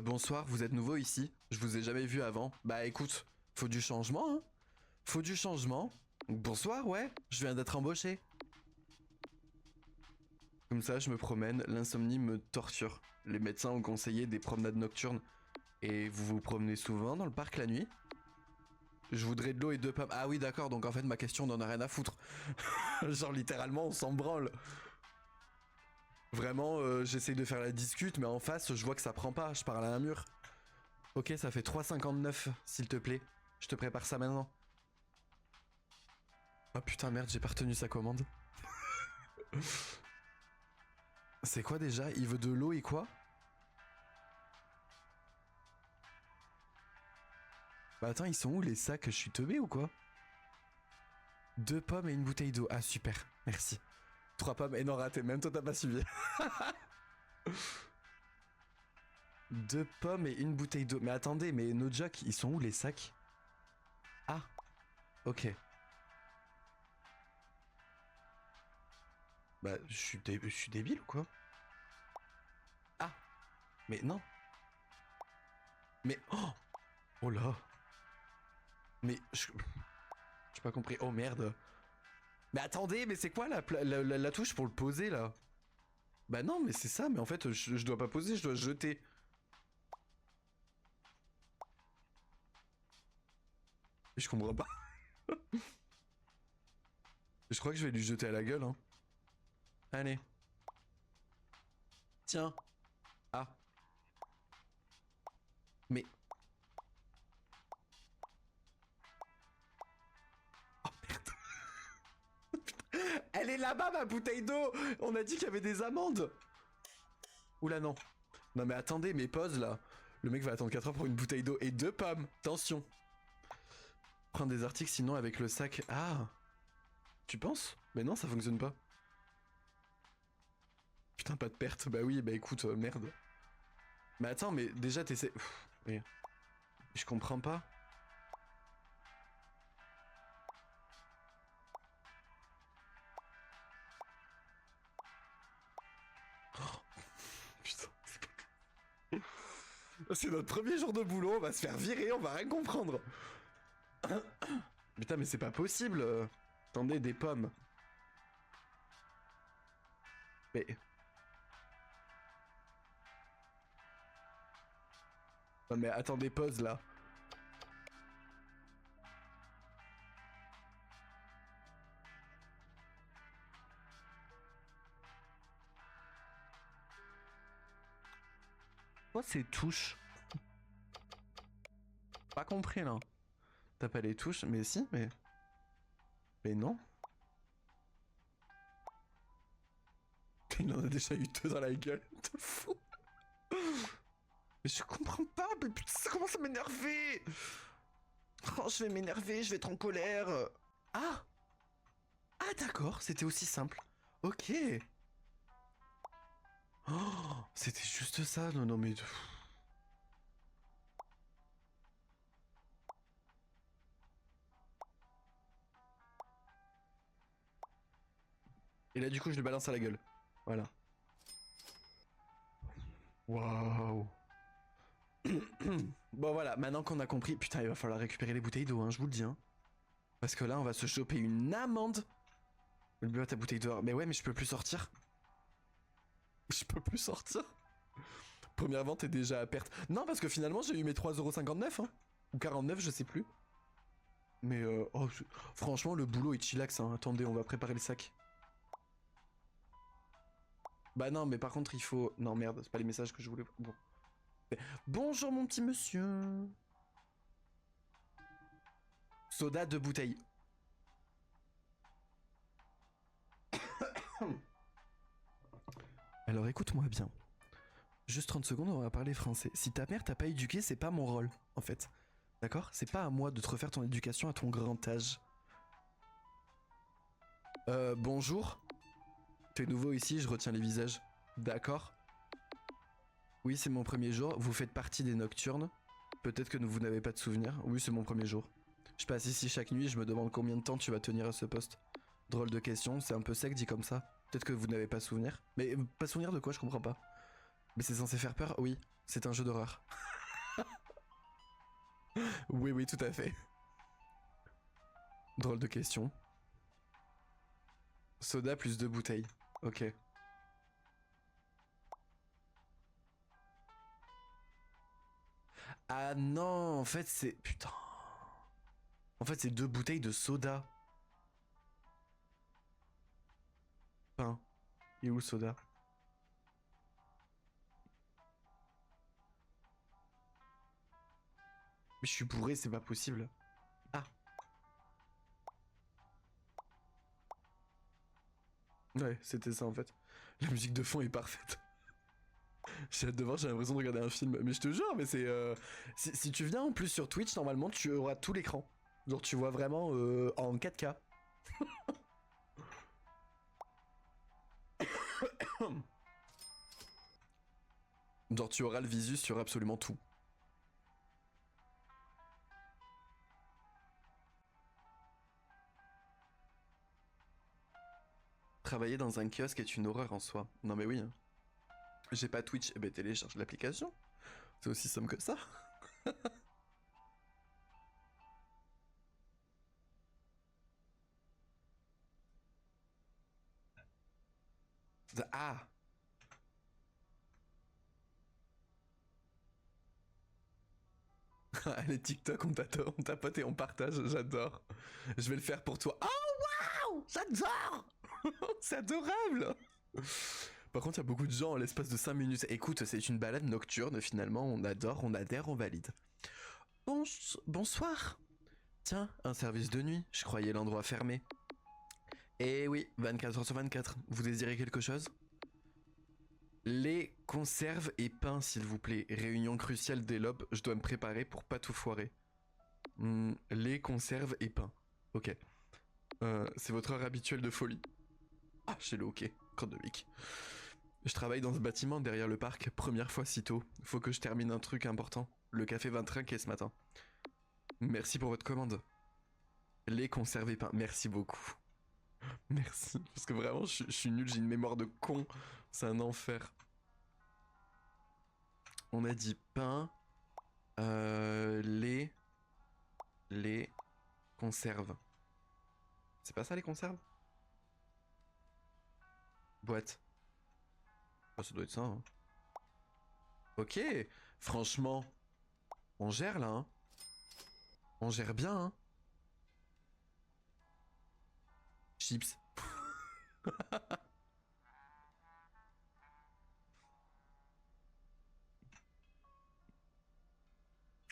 Bonsoir, vous êtes nouveau ici? Je vous ai jamais vu avant. Bah écoute, faut du changement, hein? Faut du changement. Bonsoir, ouais, je viens d'être embauché. Comme ça, je me promène, l'insomnie me torture. Les médecins ont conseillé des promenades nocturnes. Et vous vous promenez souvent dans le parc la nuit? Je voudrais de l'eau et 2 pommes. Ah oui, d'accord, donc en fait, ma question n'en a rien à foutre. Genre, littéralement, on s'en branle. Vraiment, j'essaye de faire la discute, mais en face, je vois que ça prend pas. Je parle à un mur. Ok, ça fait 3,59, s'il te plaît. Je te prépare ça maintenant. Oh putain, merde, j'ai pas retenu sa commande. C'est quoi déjà? Il veut de l'eau et quoi? Bah attends, ils sont où les sacs? Je suis teubé ou quoi? 2 pommes et une bouteille d'eau. Ah super, merci. 3 pommes et non raté, même toi t'as pas suivi. 2 pommes et une bouteille d'eau. Mais attendez, mais nos jocks, ils sont où les sacs? Ah, ok. Bah je suis débile ou quoi? Ah, mais non. Mais oh, oh là. Mais j'ai pas compris. Oh merde. Mais attendez, mais c'est quoi la touche pour le poser là? Bah non, mais c'est ça, mais en fait, je dois pas poser, je dois jeter. Je comprends pas. Je crois que je vais lui jeter à la gueule, hein. Allez. Tiens. Ah. Mais... Oh merde. Elle est là-bas, ma bouteille d'eau. On a dit qu'il y avait des amandes. Oula non. Non mais attendez, mais pause là. Le mec va attendre 4 heures pour une bouteille d'eau et 2 pommes. Attention. Prendre des articles sinon avec le sac. Ah. Tu penses? Mais non, ça fonctionne pas. Putain, pas de perte. Bah oui, bah écoute, merde. Mais attends, mais déjà t'essaies... Mais... Je comprends pas. Oh, putain, c'est notre premier jour de boulot, on va se faire virer, on va rien comprendre. Putain, mais c'est pas possible. Attendez, des pommes. Mais... Non mais attendez, pause là. Quoi ces touches? Pas compris là. T'as pas les touches? Mais si, mais... Mais non. Il en a déjà eu 2 dans la gueule. T'es fou. Mais je comprends pas, mais putain, ça commence à m'énerver. Oh, je vais m'énerver, je vais être en colère. Ah. Ah d'accord, c'était aussi simple. Ok. Oh, c'était juste ça, non, non mais... Et là du coup je le balance à la gueule. Voilà. Waouh. Bon voilà, maintenant qu'on a compris, putain il va falloir récupérer les bouteilles d'eau, hein, je vous le dis. Hein. Parce que là on va se choper une amende. Oublie pas ta bouteille d'eau. Mais ouais, mais je peux plus sortir. Je peux plus sortir. Première vente est déjà à perte. Non, parce que finalement j'ai eu mes 3,59€. Hein. Ou 49, je sais plus. Mais oh, franchement le boulot est chillax. Hein. Attendez, on va préparer le sac. Bah non, mais par contre il faut... Non merde, c'est pas les messages que je voulais... Bon. Bonjour mon petit monsieur. Soda 2 bouteilles. Alors écoute-moi bien. Juste 30 secondes, on va parler français. Si ta mère t'a pas éduqué, c'est pas mon rôle, en fait. D'accord? C'est pas à moi de te refaire ton éducation à ton grand âge. Bonjour. T'es nouveau ici, je retiens les visages. D'accord? Oui, c'est mon premier jour. Vous faites partie des nocturnes. Peut-être que vous n'avez pas de souvenirs. Oui, c'est mon premier jour. Je passe ici chaque nuit, je me demande combien de temps tu vas tenir à ce poste. Drôle de question, c'est un peu sec dit comme ça. Peut-être que vous n'avez pas souvenir. Mais pas souvenir de quoi, je comprends pas. Mais c'est censé faire peur? Oui, c'est un jeu d'horreur. Oui, oui, tout à fait. Drôle de question. Soda plus 2 bouteilles. Ok. Ah non, en fait c'est... Putain. En fait c'est 2 bouteilles de soda. Enfin, il est où le soda? Mais je suis bourré, c'est pas possible. Ah. Ouais, c'était ça en fait. La musique de fond est parfaite. J'ai hâte de voir, j'ai l'impression de regarder un film. Mais je te jure, mais c'est... si tu viens en plus sur Twitch, normalement tu auras tout l'écran. Genre tu vois vraiment en 4K. Genre tu auras le visu sur absolument tout. Travailler dans un kiosque est une horreur en soi. Non mais oui. Hein. J'ai pas Twitch, eh ben télécharge l'application. C'est aussi simple que ça. Ah. Les TikTok, on tapote et on partage, j'adore. Je vais le faire pour toi. Oh waouh, j'adore. C'est adorable. Par contre, il y a beaucoup de gens en l'espace de 5 minutes. Écoute, c'est une balade nocturne finalement, on adore, on adhère, on valide. Bonsoir. Tiens, un service de nuit, je croyais l'endroit fermé. Eh oui, 24 heures sur 24. Vous désirez quelque chose? Les conserves et pain, s'il vous plaît. Réunion cruciale des lobes, je dois me préparer pour pas tout foirer. Les conserves et pain. Ok. C'est votre heure habituelle de folie. Ah, j'ai le ok. Crotte de bique. Je travaille dans ce bâtiment derrière le parc, première fois si tôt. Faut que je termine un truc important. Le café va trinquer ce matin. Merci pour votre commande. Les conserves et pain. Merci beaucoup. Merci. Parce que vraiment, je suis nul, j'ai une mémoire de con. C'est un enfer. On a dit pain, les conserves. C'est pas ça les conserves? Boîte. Oh, ça doit être ça. Hein. Ok, franchement, on gère là. Hein. On gère bien. Hein. Chips.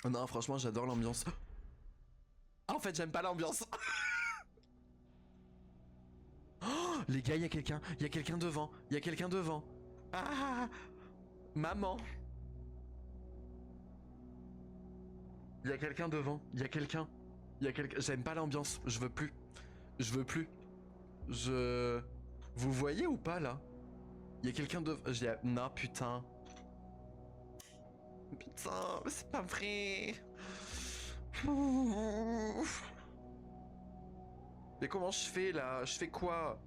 Oh non, franchement, j'adore l'ambiance. Ah, en fait, j'aime pas l'ambiance. Oh, les gars, il y a quelqu'un. Il y a quelqu'un devant. Il y a quelqu'un devant. Ah, maman. Il y a quelqu'un devant. Il y a quelqu'un. Il y a quelqu'un. J'aime pas l'ambiance. Je veux plus. Je veux plus. Je. Vous voyez ou pas là? Il y a quelqu'un devant. Non, putain. Putain, mais c'est pas vrai. Mais comment je fais là? Je fais quoi?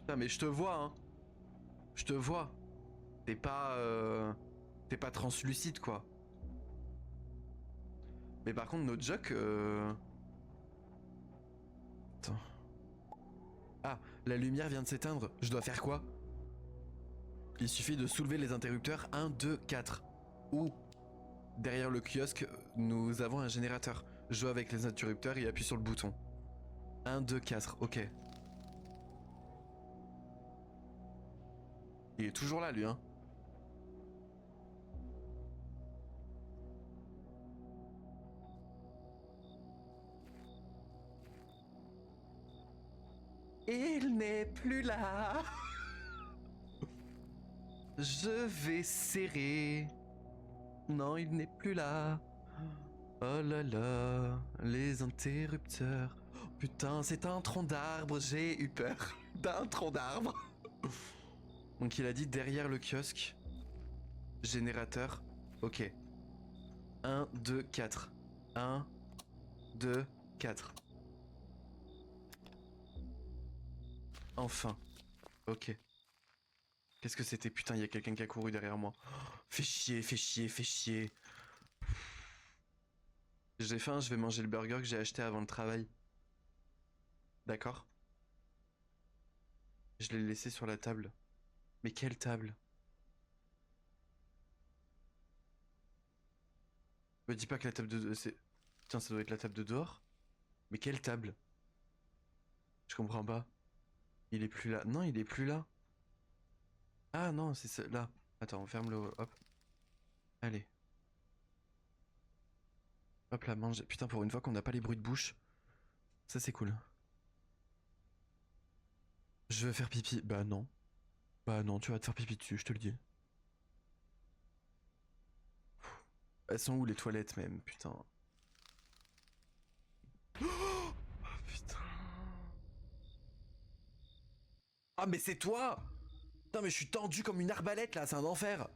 Putain, mais je te vois, hein. Je te vois. T'es pas. T'es pas translucide, quoi. Mais par contre, notre jock. Attends. Ah, la lumière vient de s'éteindre. Je dois faire quoi? Il suffit de soulever les interrupteurs 1, 2, 4. Ou, derrière le kiosque, nous avons un générateur. Joue avec les interrupteurs et appuie sur le bouton. 1, 2, 4, ok. Il est toujours là, lui, hein. Il n'est plus là. Je vais serrer. Non, il n'est plus là. Oh là là, les interrupteurs. Oh, putain, c'est un tronc d'arbre, j'ai eu peur d'un tronc d'arbre. Donc il a dit derrière le kiosque. Générateur. Ok. 1, 2, 4. 1, 2, 4. Enfin. Ok. Qu'est-ce que c'était? Putain, il y a quelqu'un qui a couru derrière moi. Oh, fais chier, fais chier, fais chier. J'ai faim, je vais manger le burger que j'ai acheté avant le travail. D'accord? Je l'ai laissé sur la table. Mais quelle table? Me dis pas que la table de... Putain, ça doit être la table de dehors? Mais quelle table? Je comprends pas. Il est plus là. Non, il est plus là. Ah non, c'est là. Attends, on ferme le... Hop. Allez. Hop là, mange. Putain, pour une fois qu'on n'a pas les bruits de bouche. Ça, c'est cool. Je veux faire pipi. Bah non. Bah non, tu vas te faire pipi dessus, je te le dis. Elles sont où les toilettes même, putain. Oh, putain. Ah mais c'est toi. Putain mais je suis tendu comme une arbalète là, c'est un enfer.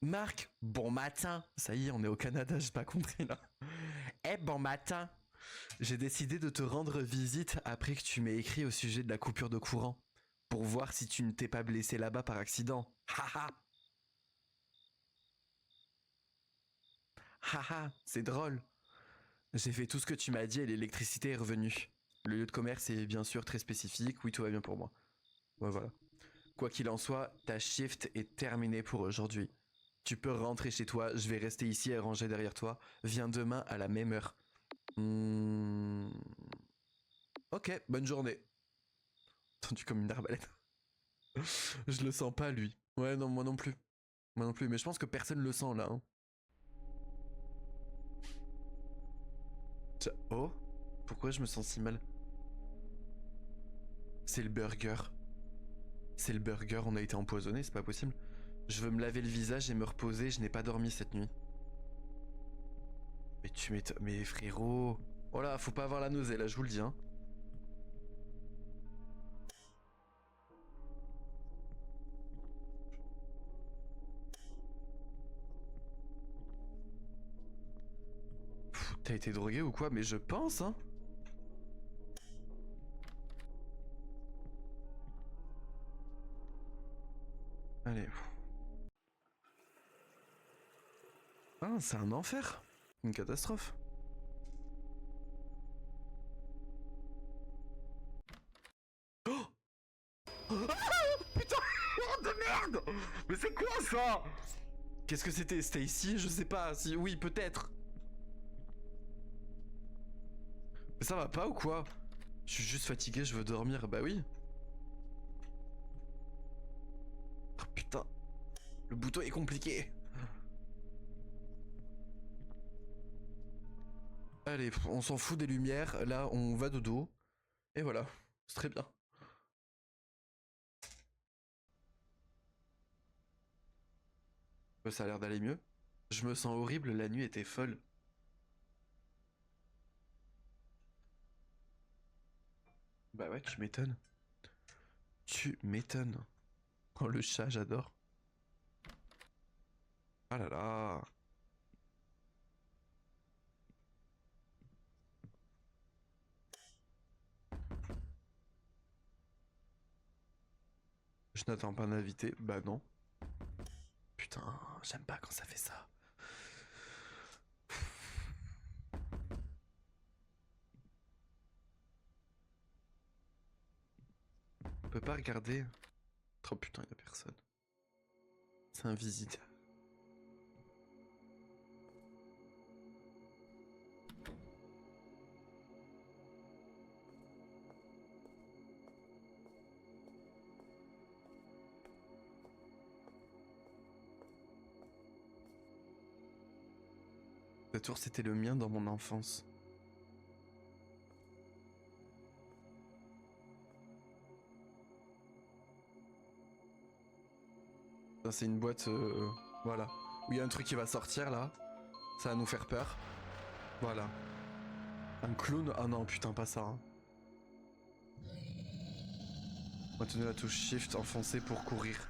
Marc, bon matin. Ça y est, on est au Canada, j'ai pas compris là. Eh bon matin. J'ai décidé de te rendre visite après que tu m'aies écrit au sujet de la coupure de courant. Pour voir si tu ne t'es pas blessé là-bas par accident. Haha. Haha, c'est drôle. J'ai fait tout ce que tu m'as dit et l'électricité est revenue. Le lieu de commerce est bien sûr très spécifique, oui tout va bien pour moi. Ouais voilà. Quoi qu'il en soit, ta shift est terminée pour aujourd'hui. Tu peux rentrer chez toi, je vais rester ici et ranger derrière toi. Viens demain à la même heure. Hmm... Ok, bonne journée. Tendu comme une arbalète. Je le sens pas lui. Ouais non, moi non plus. Moi non plus, mais je pense que personne le sent là. Hein. Oh, Pourquoi je me sens si mal? C'est le burger. C'est le burger, on a été empoisonné, c'est pas possible. Je veux me laver le visage et me reposer, je n'ai pas dormi cette nuit. Mais tu m'étonnes... Mais frérot... Oh là, faut pas avoir la nausée, là, je vous le dis, hein. T'as été drogué ou quoi? Mais je pense, hein. Allez. Ah, c'est un enfer. Une catastrophe. Oh, putain, oh de merde. Mais c'est quoi ça? Qu'est-ce que c'était? C'était ici? Je sais pas. Si oui, peut-être. Mais ça va pas ou quoi? Je suis juste fatigué, je veux dormir. Bah oui. Oh, putain. Le bouton est compliqué. Allez, on s'en fout des lumières. Là, on va dodo. Et voilà. C'est très bien. Ça a l'air d'aller mieux. Je me sens horrible, la nuit était folle. Bah ouais, tu m'étonnes. Tu m'étonnes. Oh, le chat, j'adore. Ah là là. Je n'attends pas d'invité. Bah non. Putain, j'aime pas quand ça fait ça. On peut pas regarder. Oh putain, y'a personne. C'est un visiteur. Ce tour, c'était le mien dans mon enfance. C'est une boîte, voilà. Où il y a un truc qui va sortir là. Ça va nous faire peur. Voilà. Un clown? Ah non, putain, pas ça. Hein. Maintenez la touche Shift enfoncée pour courir.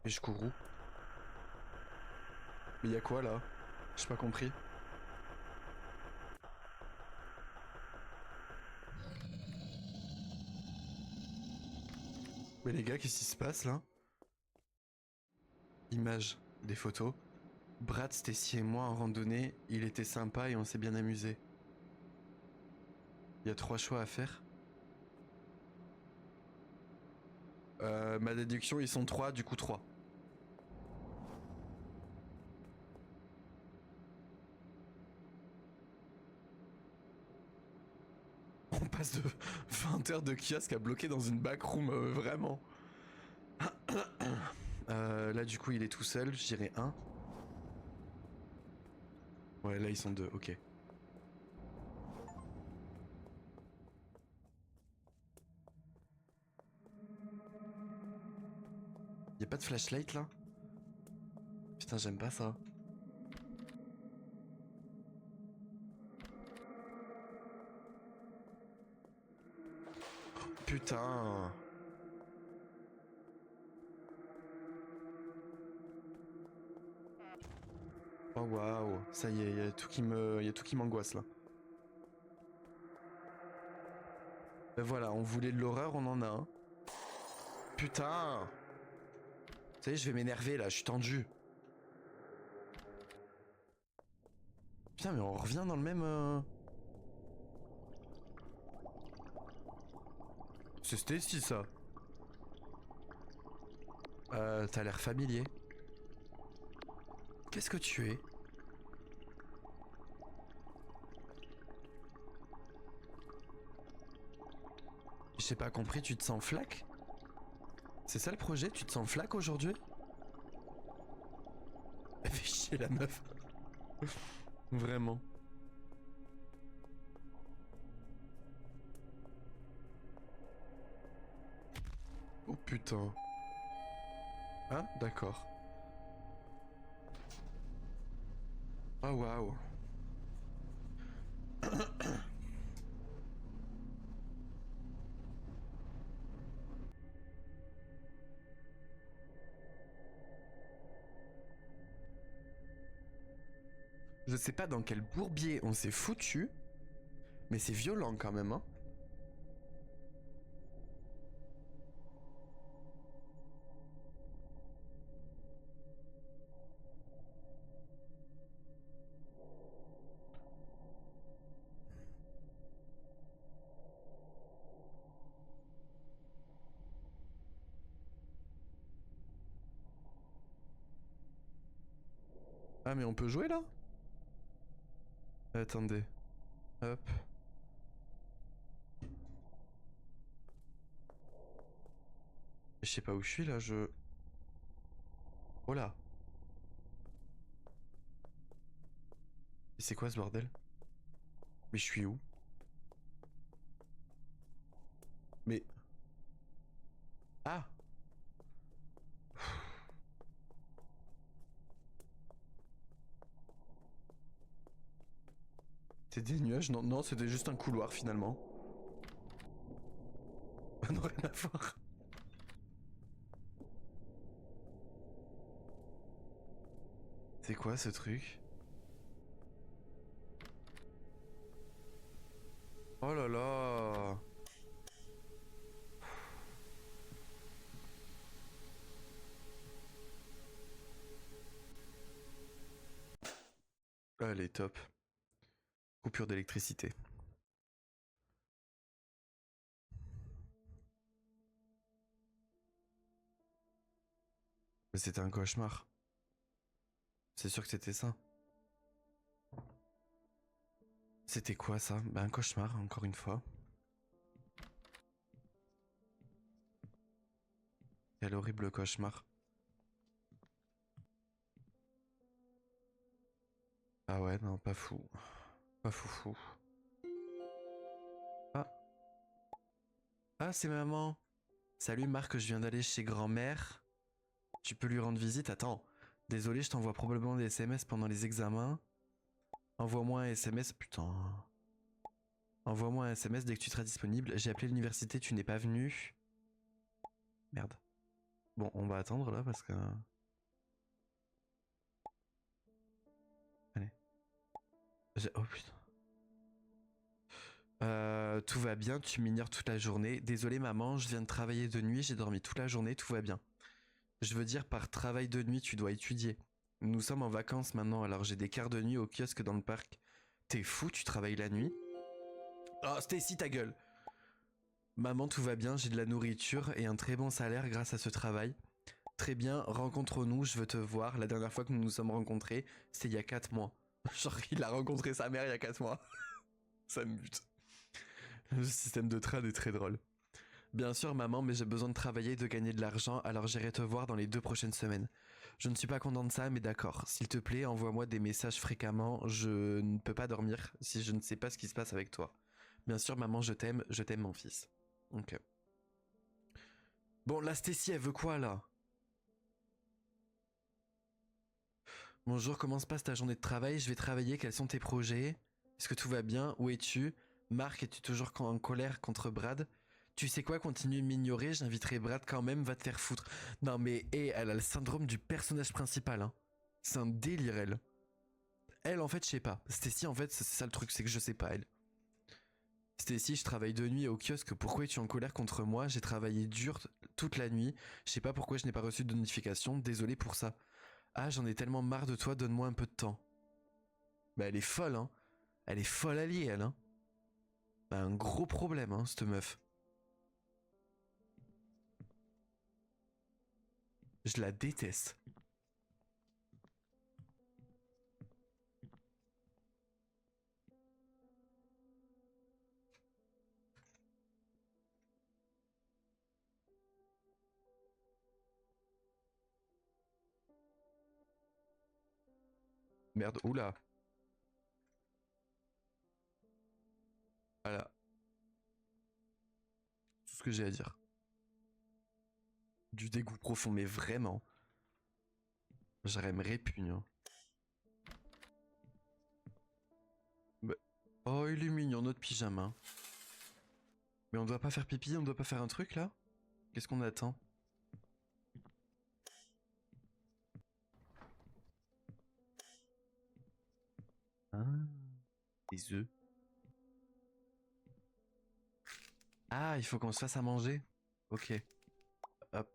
Mais je cours où? Mais y'a quoi là? J'ai pas compris. Mais les gars, qu'est-ce qui se passe là? Images, des photos. Brad, Stacy et moi en randonnée, il était sympa et on s'est bien amusé. Il y a 3 choix à faire. Ma déduction, ils sont 3, du coup 3. On passe de 20 heures de kiosque à bloquer dans une backroom, vraiment. Là, du coup, il est tout seul, je dirais 1. Ouais, là, ils sont 2, ok. Y'a pas de flashlight là? Putain, j'aime pas ça. Oh, putain. Oh waouh, ça y est, y'a tout qui m'angoisse là. Ben voilà, on voulait de l'horreur, on en a un. Putain. Vous savez, je vais m'énerver là, je suis tendu. Putain, mais on revient dans le même... C'est Stacy ça. T'as l'air familier. Qu'est-ce que tu es? J'ai pas compris, tu te sens flaque? C'est ça le projet? Tu te sens flaque aujourd'hui? Elle fait chier la meuf. Vraiment. putain. Hein? D'accord. Oh waouh. Je sais pas dans quel bourbier on s'est foutu, mais c'est violent quand même, hein. Ah mais on peut jouer là? Attendez. Hop. Je sais pas où je suis là, je... Oh là. C'est quoi ce bordel? Mais je suis où? Mais... Ah! C'est des nuages? Non, non, c'était juste un couloir finalement. Non, rien à voir. C'est quoi ce truc? Oh là là! Allez, top. Coupure d'électricité. Mais c'était un cauchemar. C'est sûr que c'était ça. C'était quoi ça? Bah un cauchemar, encore une fois. Quel horrible cauchemar. Ah ouais, non, pas fou. Pas foufou. Ah. Ah, c'est maman. Salut Marc, je viens d'aller chez grand-mère. Tu peux lui rendre visite? Attends. Désolé, je t'envoie probablement des SMS pendant les examens. Envoie-moi un SMS. Putain. Envoie-moi un SMS dès que tu seras disponible. J'ai appelé l'université, tu n'es pas venu. Merde. Bon, on va attendre là parce que... Allez. Oh putain. Tout va bien, tu m'ignores toute la journée. Désolé maman, je viens de travailler de nuit, j'ai dormi toute la journée, tout va bien. Je veux dire, par travail de nuit, tu dois étudier. Nous sommes en vacances maintenant, alors j'ai des quarts de nuit au kiosque dans le parc. T'es fou, tu travailles la nuit? Oh, Stacy, ta gueule! Maman, tout va bien, j'ai de la nourriture et un très bon salaire grâce à ce travail. Très bien, rencontre-nous, je veux te voir. La dernière fois que nous nous sommes rencontrés, c'était il y a 4 mois. Genre, il a rencontré sa mère il y a 4 mois. Ça me bute. Le système de trad est très drôle. Bien sûr, maman, mais j'ai besoin de travailler et de gagner de l'argent, alors j'irai te voir dans les 2 prochaines semaines. Je ne suis pas content de ça, mais d'accord. S'il te plaît, envoie-moi des messages fréquemment. Je ne peux pas dormir si je ne sais pas ce qui se passe avec toi. Bien sûr, maman, je t'aime mon fils. Ok. Bon, la Stacy, elle veut quoi là? Bonjour, comment se passe ta journée de travail? Je vais travailler, quels sont tes projets? Est-ce que tout va bien? Où es-tu? Marc, es-tu toujours en colère contre Brad? Tu sais quoi, continue de m'ignorer, j'inviterai Brad quand même, va te faire foutre. Non mais, elle a le syndrome du personnage principal, hein. C'est un délire, elle. Elle, en fait, je sais pas. Stacy, en fait, c'est ça le truc, c'est que je sais pas, elle. Stacy, je travaille de nuit au kiosque, pourquoi es-tu en colère contre moi? J'ai travaillé dur toute la nuit, je sais pas pourquoi je n'ai pas reçu de notification, désolé pour ça. Ah, j'en ai tellement marre de toi, donne-moi un peu de temps. Bah, elle est folle, hein. Elle est folle alliée, elle, hein. Bah, un gros problème, hein, cette meuf. Je la déteste. Merde, oula. Voilà, tout ce que j'ai à dire. Du dégoût profond, mais vraiment. J'aurais me répugne. Hein. Bah. Oh, il est mignon, notre pyjama. Mais on doit pas faire pipi, on doit pas faire un truc là? Qu'est-ce qu'on attend? Ah, des œufs. Ah, il faut qu'on se fasse à manger. Ok. Hop,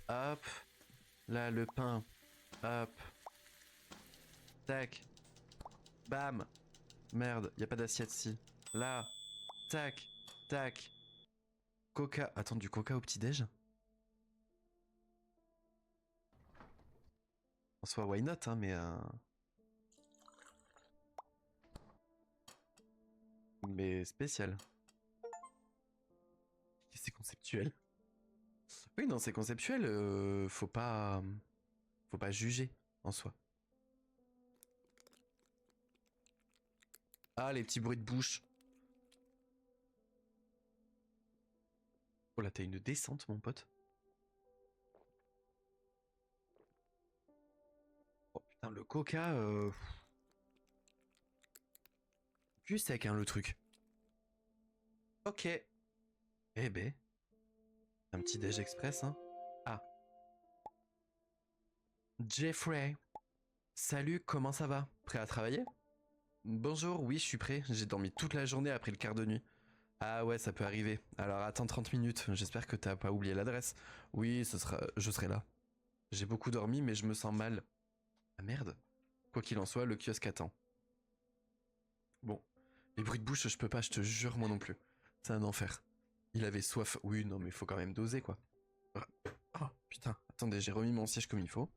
hop. Là, le pain. Hop. Tac. Bam. Merde, y a pas d'assiette ici. Là. Tac. Tac. Coca. Attends, du coca au petit-déj? En soi, why not, hein, mais... Mais spécial. C'est conceptuel. Oui, non, c'est conceptuel. Faut pas... Faut pas juger, en soi. Ah, les petits bruits de bouche. Oh là, t'as une descente, mon pote. Oh putain, le coca... Plus sec, hein, le truc. Ok. Eh ben... Un petit déj express, hein. Ah. Jeffrey. Salut, comment ça va? Prêt à travailler? Bonjour, oui, je suis prêt. J'ai dormi toute la journée après le quart de nuit. Ah ouais, ça peut arriver. Alors attends 30 minutes. J'espère que t'as pas oublié l'adresse. Oui, je serai là. J'ai beaucoup dormi, mais je me sens mal. Ah merde. Quoi qu'il en soit, le kiosque attend. Bon. Les bruits de bouche, je peux pas, je te jure, moi non plus. C'est un enfer. Il avait soif. Oui, non, mais faut quand même doser, quoi. Oh, putain. Attendez, j'ai remis mon siège comme il faut.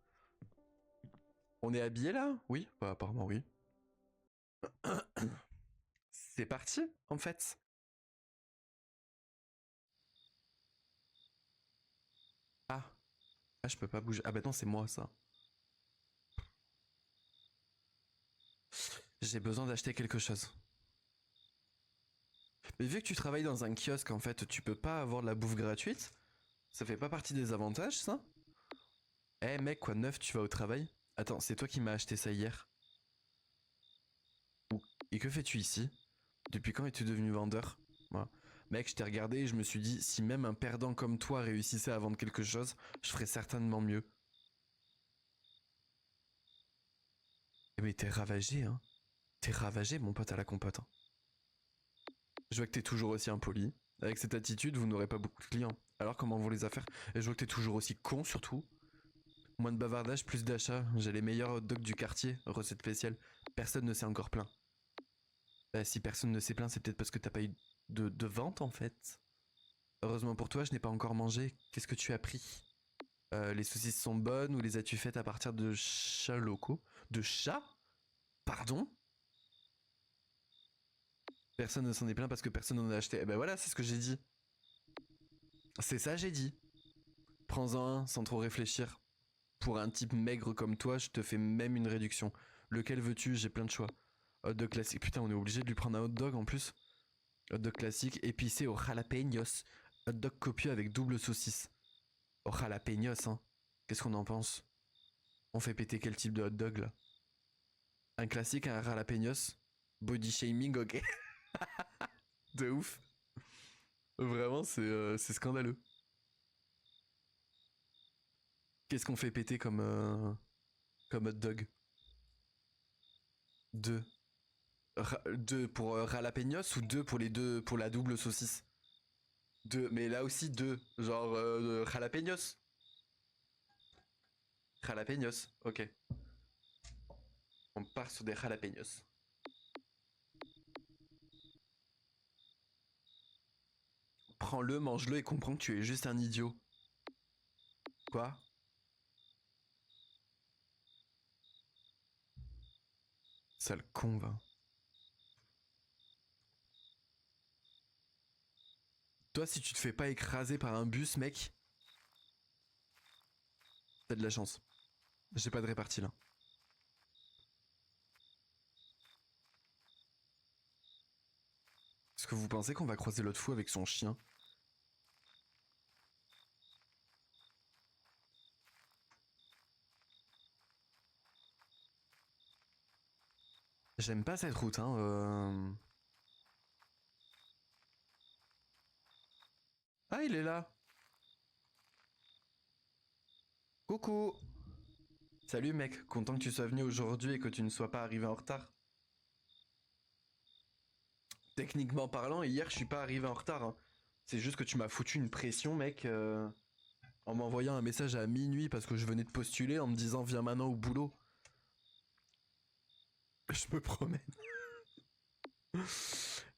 On est habillé là? Oui? Bah, apparemment, oui. C'est parti, en fait. Ah. Ah, je peux pas bouger. Ah bah non, c'est moi, ça. J'ai besoin d'acheter quelque chose. Mais vu que tu travailles dans un kiosque, en fait, tu peux pas avoir de la bouffe gratuite? Ça fait pas partie des avantages, ça? Eh mec, quoi de neuf, tu vas au travail? Attends, c'est toi qui m'as acheté ça hier. Et que fais-tu ici? Depuis quand es-tu devenu vendeur? Voilà. Mec, je t'ai regardé et je me suis dit, si même un perdant comme toi réussissait à vendre quelque chose, je ferais certainement mieux. Mais t'es ravagé, hein? T'es ravagé, mon pote à la compote. Hein. Je vois que t'es toujours aussi impoli. Avec cette attitude, vous n'aurez pas beaucoup de clients. Alors comment vont les affaires? Et je vois que t'es toujours aussi con, surtout. Moins de bavardage, plus d'achats. J'ai les meilleurs hot dogs du quartier, recette spéciale. Personne ne s'est encore plaint. Bah, si personne ne s'est plaint, c'est peut-être parce que t'as pas eu de vente en fait. Heureusement pour toi, je n'ai pas encore mangé. Qu'est-ce que tu as pris? Les saucisses sont bonnes ou les as-tu faites à partir de chats locaux? De chats? Pardon? Personne ne s'en est plaint parce que personne n'en a acheté. Eh ben voilà, c'est ce que j'ai dit. C'est ça, j'ai dit. Prends-en un sans trop réfléchir. Pour un type maigre comme toi, je te fais même une réduction. Lequel veux-tu? J'ai plein de choix. Hot dog classique. Putain, on est obligé de lui prendre un hot dog en plus. Hot dog classique, épicé au jalapeños. Hot dog copieux avec double saucisse. Au jalapeños, hein. Qu'est-ce qu'on en pense? On fait péter quel type de hot dog là? Un classique, un jalapeños? Body shaming, ok. De ouf. Vraiment, c'est scandaleux. Qu'est-ce qu'on fait péter comme hot dog? Deux. Deux pour jalapeños ou deux pour les deux pour la double saucisse? Deux, mais là aussi deux. Genre jalapeños. Jalapeños, ok. On part sur des jalapeños. Prends-le, mange-le et comprends que tu es juste un idiot. Quoi? Sale con, va. Toi, si tu te fais pas écraser par un bus, mec, t'as de la chance. J'ai pas de répartie là. Est-ce que vous pensez qu'on va croiser l'autre fou avec son chien? J'aime pas cette route, hein. Ah, il est là. Coucou. Salut mec, content que tu sois venu aujourd'hui et que tu ne sois pas arrivé en retard. Techniquement parlant, hier je suis pas arrivé en retard, hein. C'est juste que tu m'as foutu une pression, mec, en m'envoyant un message à minuit parce que je venais de postuler en me disant viens maintenant au boulot. Je me promène.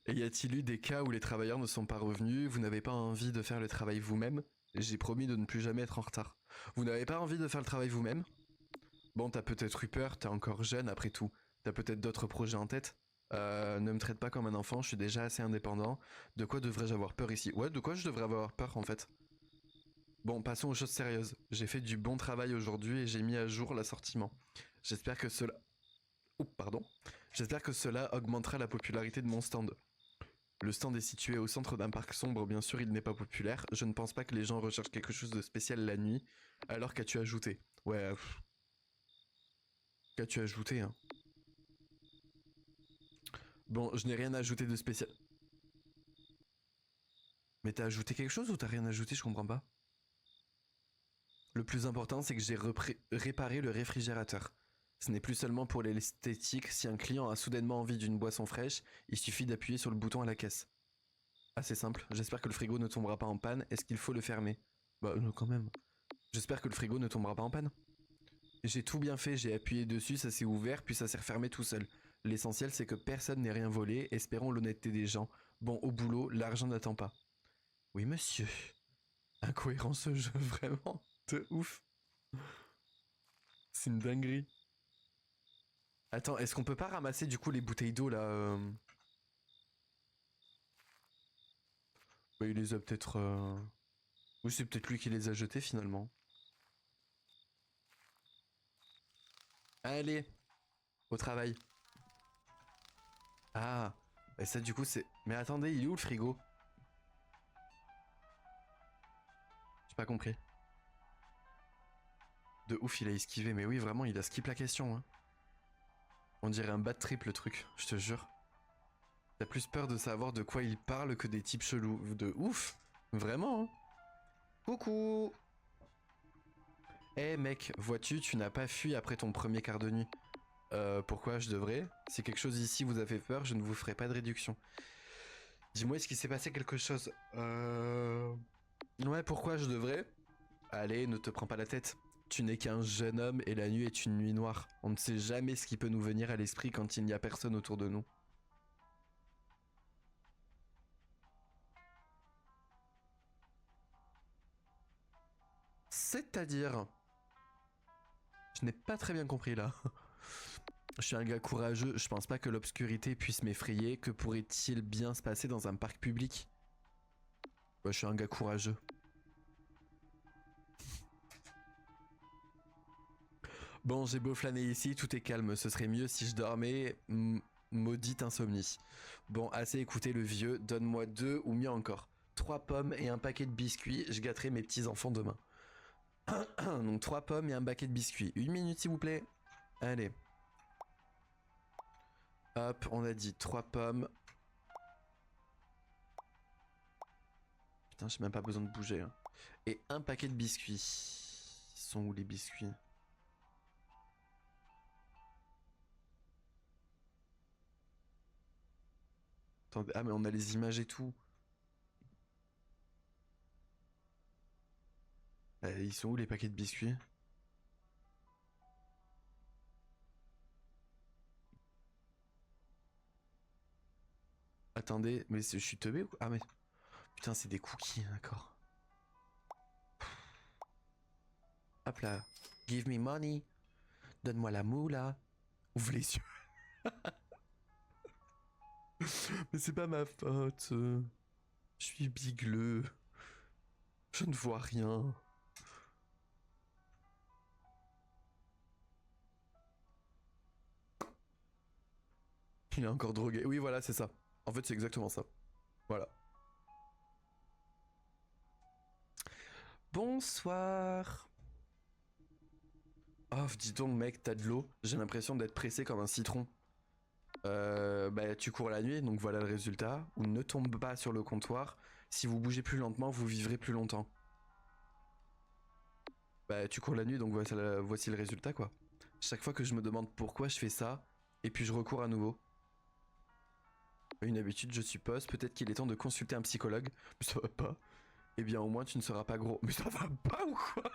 Et y a-t-il eu des cas où les travailleurs ne sont pas revenus, vous n'avez pas envie de faire le travail vous-même? J'ai promis de ne plus jamais être en retard. Vous n'avez pas envie de faire le travail vous-même? Bon, t'as peut-être eu peur, t'es encore jeune après tout. T'as peut-être d'autres projets en tête. Ne me traite pas comme un enfant, je suis déjà assez indépendant. De quoi devrais-je avoir peur ici? Ouais, de quoi je devrais avoir peur en fait? Bon, passons aux choses sérieuses. J'ai fait du bon travail aujourd'hui et j'ai mis à jour l'assortiment. J'espère que cela... Oups, pardon. J'espère que cela augmentera la popularité de mon stand. Le stand est situé au centre d'un parc sombre, bien sûr il n'est pas populaire. Je ne pense pas que les gens recherchent quelque chose de spécial la nuit. Alors qu'as-tu ajouté? Ouais, qu'as-tu ajouté, hein? Bon, je n'ai rien ajouté de spécial. Mais t'as ajouté quelque chose ou t'as rien ajouté? Je comprends pas. Le plus important, c'est que j'ai réparé le réfrigérateur. Ce n'est plus seulement pour l'esthétique, si un client a soudainement envie d'une boisson fraîche, il suffit d'appuyer sur le bouton à la caisse. Assez simple, j'espère que le frigo ne tombera pas en panne, est-ce qu'il faut le fermer? Bah non quand même. J'espère que le frigo ne tombera pas en panne. J'ai tout bien fait, j'ai appuyé dessus, ça s'est ouvert, puis ça s'est refermé tout seul. L'essentiel c'est que personne n'ait rien volé, espérons l'honnêteté des gens. Bon, au boulot, l'argent n'attend pas. Oui monsieur. Incohérent ce jeu, vraiment. De ouf. C'est une dinguerie. Attends, est-ce qu'on peut pas ramasser du coup les bouteilles d'eau là Bah, il les a peut-être... Oui, c'est peut-être lui qui les a jetés finalement. Allez, au travail. Ah, et ça du coup c'est... Mais attendez, il est où le frigo? J'ai pas compris. De ouf, il a esquivé, mais oui, vraiment, il a skip la question. Hein. On dirait un bad trip le truc, je te jure. T'as plus peur de savoir de quoi il parle que des types chelous. De ouf, vraiment. Hein. Coucou. Eh mec, vois-tu, tu n'as pas fui après ton premier quart de nuit. Pourquoi je devrais? Si quelque chose ici vous a fait peur, je ne vous ferai pas de réduction. Dis-moi, est-ce qu'il s'est passé quelque chose? Ouais, pourquoi je devrais? Allez, ne te prends pas la tête. Tu n'es qu'un jeune homme et la nuit est une nuit noire. On ne sait jamais ce qui peut nous venir à l'esprit quand il n'y a personne autour de nous. C'est-à-dire... Je n'ai pas très bien compris là. Je suis un gars courageux, je pense pas que l'obscurité puisse m'effrayer. Que pourrait-il bien se passer dans un parc public? Bah, je suis un gars courageux. Bon, j'ai beau flâner ici, tout est calme. Ce serait mieux si je dormais. Maudite insomnie. Bon, assez écouté le vieux. Donne-moi 2 ou mieux encore. 3 pommes et un paquet de biscuits. Je gâterai mes petits enfants demain. Donc 3 pommes et un paquet de biscuits. 1 minute s'il vous plaît. Allez. Hop, on a dit 3 pommes. Putain, j'ai même pas besoin de bouger. Hein. Et un paquet de biscuits. Ils sont où les biscuits? Attendez, ah mais on a les images et tout. Ils sont où les paquets de biscuits? Attendez, mais je suis teubé ou quoi? Ah mais... Putain, c'est des cookies, d'accord. Hop là. Give me money. Donne-moi la moula. Ouvre les yeux. Mais c'est pas ma faute. Je suis bigleux. Je ne vois rien. Il est encore drogué. Oui, voilà, c'est ça. En fait, c'est exactement ça. Voilà. Bonsoir. Oh, dis donc, mec, t'as de l'eau. J'ai l'impression d'être pressé comme un citron. Bah, tu cours la nuit, donc voilà le résultat. Ou ne tombe pas sur le comptoir. Si vous bougez plus lentement, vous vivrez plus longtemps. Bah, tu cours la nuit, donc voici le résultat, quoi. Chaque fois que je me demande pourquoi je fais ça, et puis je recours à nouveau. Une habitude, je suppose. Peut-être qu'il est temps de consulter un psychologue. Mais ça va pas. Eh bien, au moins, tu ne seras pas gros. Mais ça va pas ou quoi?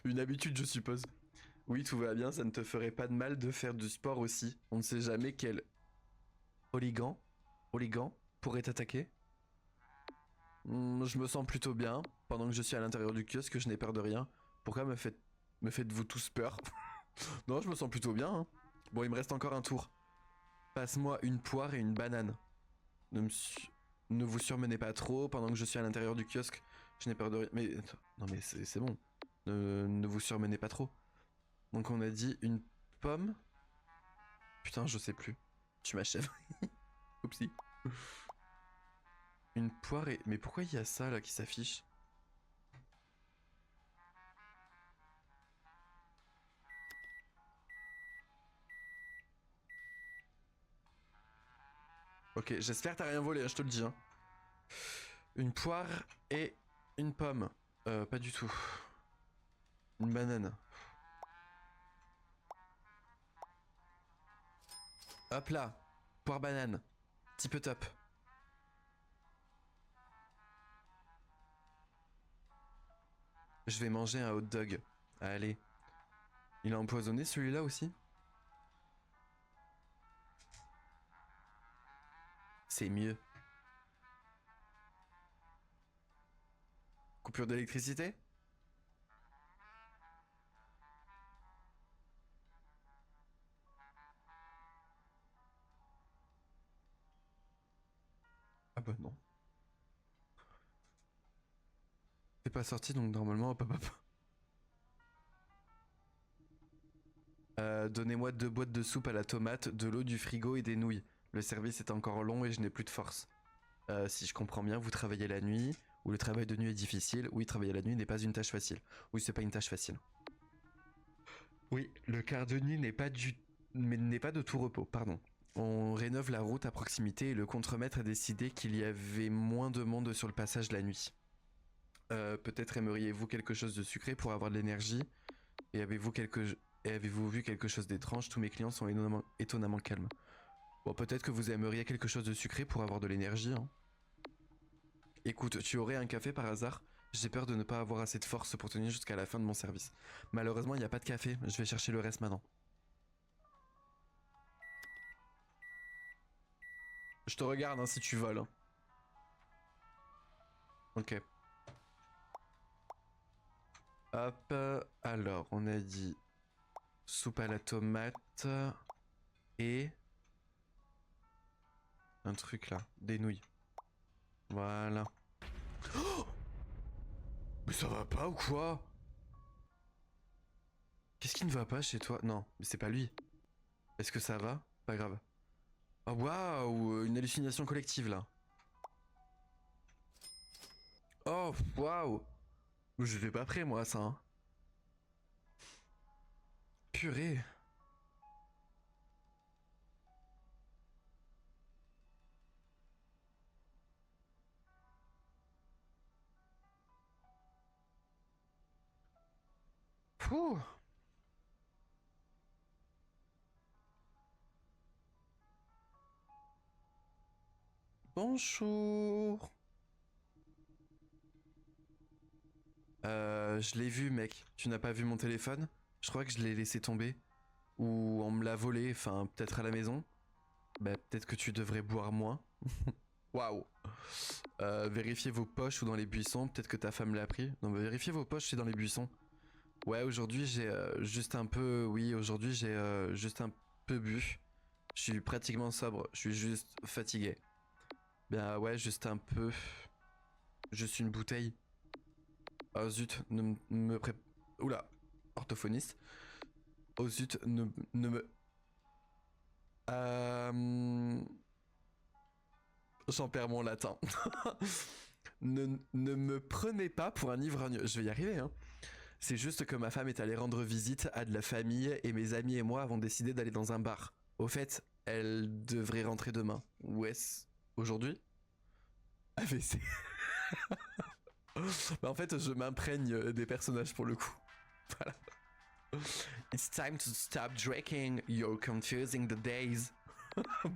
Une habitude, je suppose. Oui, tout va bien, ça ne te ferait pas de mal de faire du sport aussi. On ne sait jamais quel oligan pourrait t'attaquer. Je me sens plutôt bien. Pendant que je suis à l'intérieur du kiosque, je n'ai peur de rien. Pourquoi me faites-vous tous peur? Non, je me sens plutôt bien. Hein. Bon, il me reste encore un tour. Passe-moi une poire et une banane. Ne, me su- ne vous surmenez pas trop. Pendant que je suis à l'intérieur du kiosque, je n'ai peur de rien. Mais non, mais c'est bon. Ne vous surmenez pas trop. Donc on a dit une pomme. Putain, je sais plus. Tu m'achèves. Oupsie. Une poire et... Mais pourquoi il y a ça là qui s'affiche? Ok, j'espère que t'as rien volé, hein, je te le dis. Hein. Une poire et une pomme. Pas du tout. Une banane. Hop là. Poire banane. Petit peu top. Je vais manger un hot dog. Allez. Il a empoisonné celui-là aussi? C'est mieux. Coupure d'électricité? Ah bah non. C'est pas sorti donc normalement hop hop hop. Donnez-moi 2 boîtes de soupe à la tomate, de l'eau, du frigo et des nouilles. Le service est encore long et je n'ai plus de force. Si je comprends bien, vous travaillez la nuit, ou le travail de nuit est difficile. Oui, travailler la nuit n'est pas une tâche facile. Oui, c'est pas une tâche facile. Oui, le quart de nuit n'est pas mais n'est pas de tout repos, pardon. On rénove la route à proximité et le contremaître a décidé qu'il y avait moins de monde sur le passage la nuit. Peut-être aimeriez-vous quelque chose de sucré pour avoir de l'énergie. Et avez-vous vu quelque chose d'étrange? Tous mes clients sont étonnamment calmes. Bon, peut-être que vous aimeriez quelque chose de sucré pour avoir de l'énergie. Hein. Écoute, tu aurais un café par hasard? J'ai peur de ne pas avoir assez de force pour tenir jusqu'à la fin de mon service. Malheureusement, il n'y a pas de café. Je vais chercher le reste maintenant. Je te regarde hein, si tu voles. Hein. Ok. Hop. Alors, on a dit soupe à la tomate et un truc là, des nouilles. Voilà. Oh, mais ça va pas ou quoi? Qu'est-ce qui ne va pas chez toi? Non, mais c'est pas lui. Est-ce que ça va? Pas grave. Oh waouh, une hallucination collective là. Oh waouh. Je vais pas prêt moi à ça. Hein. Purée. Pouh. Bonjour. Je l'ai vu mec. Tu n'as pas vu mon téléphone? Je crois que je l'ai laissé tomber. Ou on me l'a volé, enfin peut-être à la maison. Bah peut-être que tu devrais boire moins. Waouh. Vérifiez vos poches ou dans les buissons. Peut-être que ta femme l'a pris. Non, mais vérifiez vos poches, c'est dans les buissons. Ouais, aujourd'hui j'ai juste un peu. Oui, aujourd'hui j'ai juste un peu bu. Je suis pratiquement sobre. Je suis juste fatigué. Bien ouais, juste un peu. Juste une bouteille. Oh zut, ne me pré... Oula, orthophoniste. Oh zut, ne me... Euh... J'en perds mon latin. Ne me prenez pas pour un ivrogne. Je vais y arriver, hein. C'est juste que ma femme est allée rendre visite à de la famille et mes amis et moi avons décidé d'aller dans un bar. Au fait, Elle devrait rentrer demain. Où est-ce? Aujourd'hui? AVC. Bah en fait, je m'imprègne des personnages pour le coup. Voilà. It's time to stop drinking. You're confusing the days.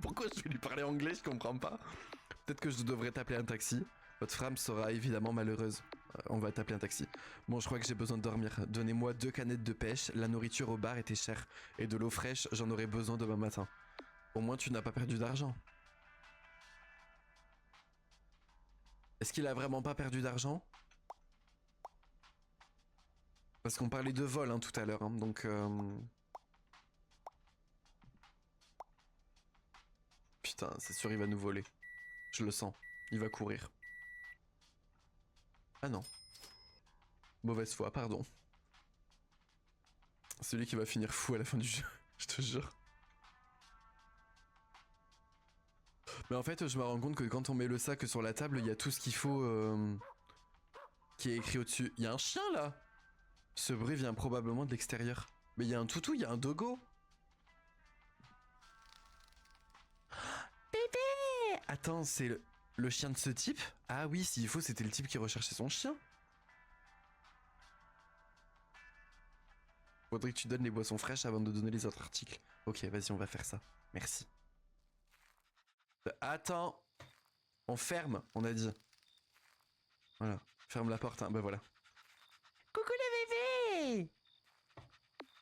Pourquoi je vais lui parler anglais? Je comprends pas. Peut-être que je devrais t'appeler un taxi. Votre femme sera évidemment malheureuse. On va t'appeler un taxi. Bon, je crois que j'ai besoin de dormir. Donnez-moi 2 canettes de pêche. La nourriture au bar était chère. Et de l'eau fraîche, j'en aurai besoin demain matin. Au moins, tu n'as pas perdu d'argent. Est-ce qu'il a vraiment pas perdu d'argent? Parce qu'on parlait de vol hein, tout à l'heure. Hein, donc... Putain, c'est sûr, il va nous voler. Je le sens. Il va courir. Ah non. Mauvaise foi, pardon. C'est lui qui va finir fou à la fin du jeu. Je te jure. Mais en fait, je me rends compte que quand on met le sac sur la table, il y a tout ce qu'il faut qui est écrit au-dessus. Il y a un chien là. Ce bruit vient probablement de l'extérieur. Mais il y a un toutou, il y a un dogo. Bébé! Attends, c'est le chien de ce type? Ah oui, s'il faut, c'était le type qui recherchait son chien. Faudrait que tu donnes les boissons fraîches avant de donner les autres articles. Ok, vas-y, on va faire ça. Merci. Attends. On ferme, on a dit. Voilà. Ferme la porte, hein. Bah voilà. Coucou le bébé!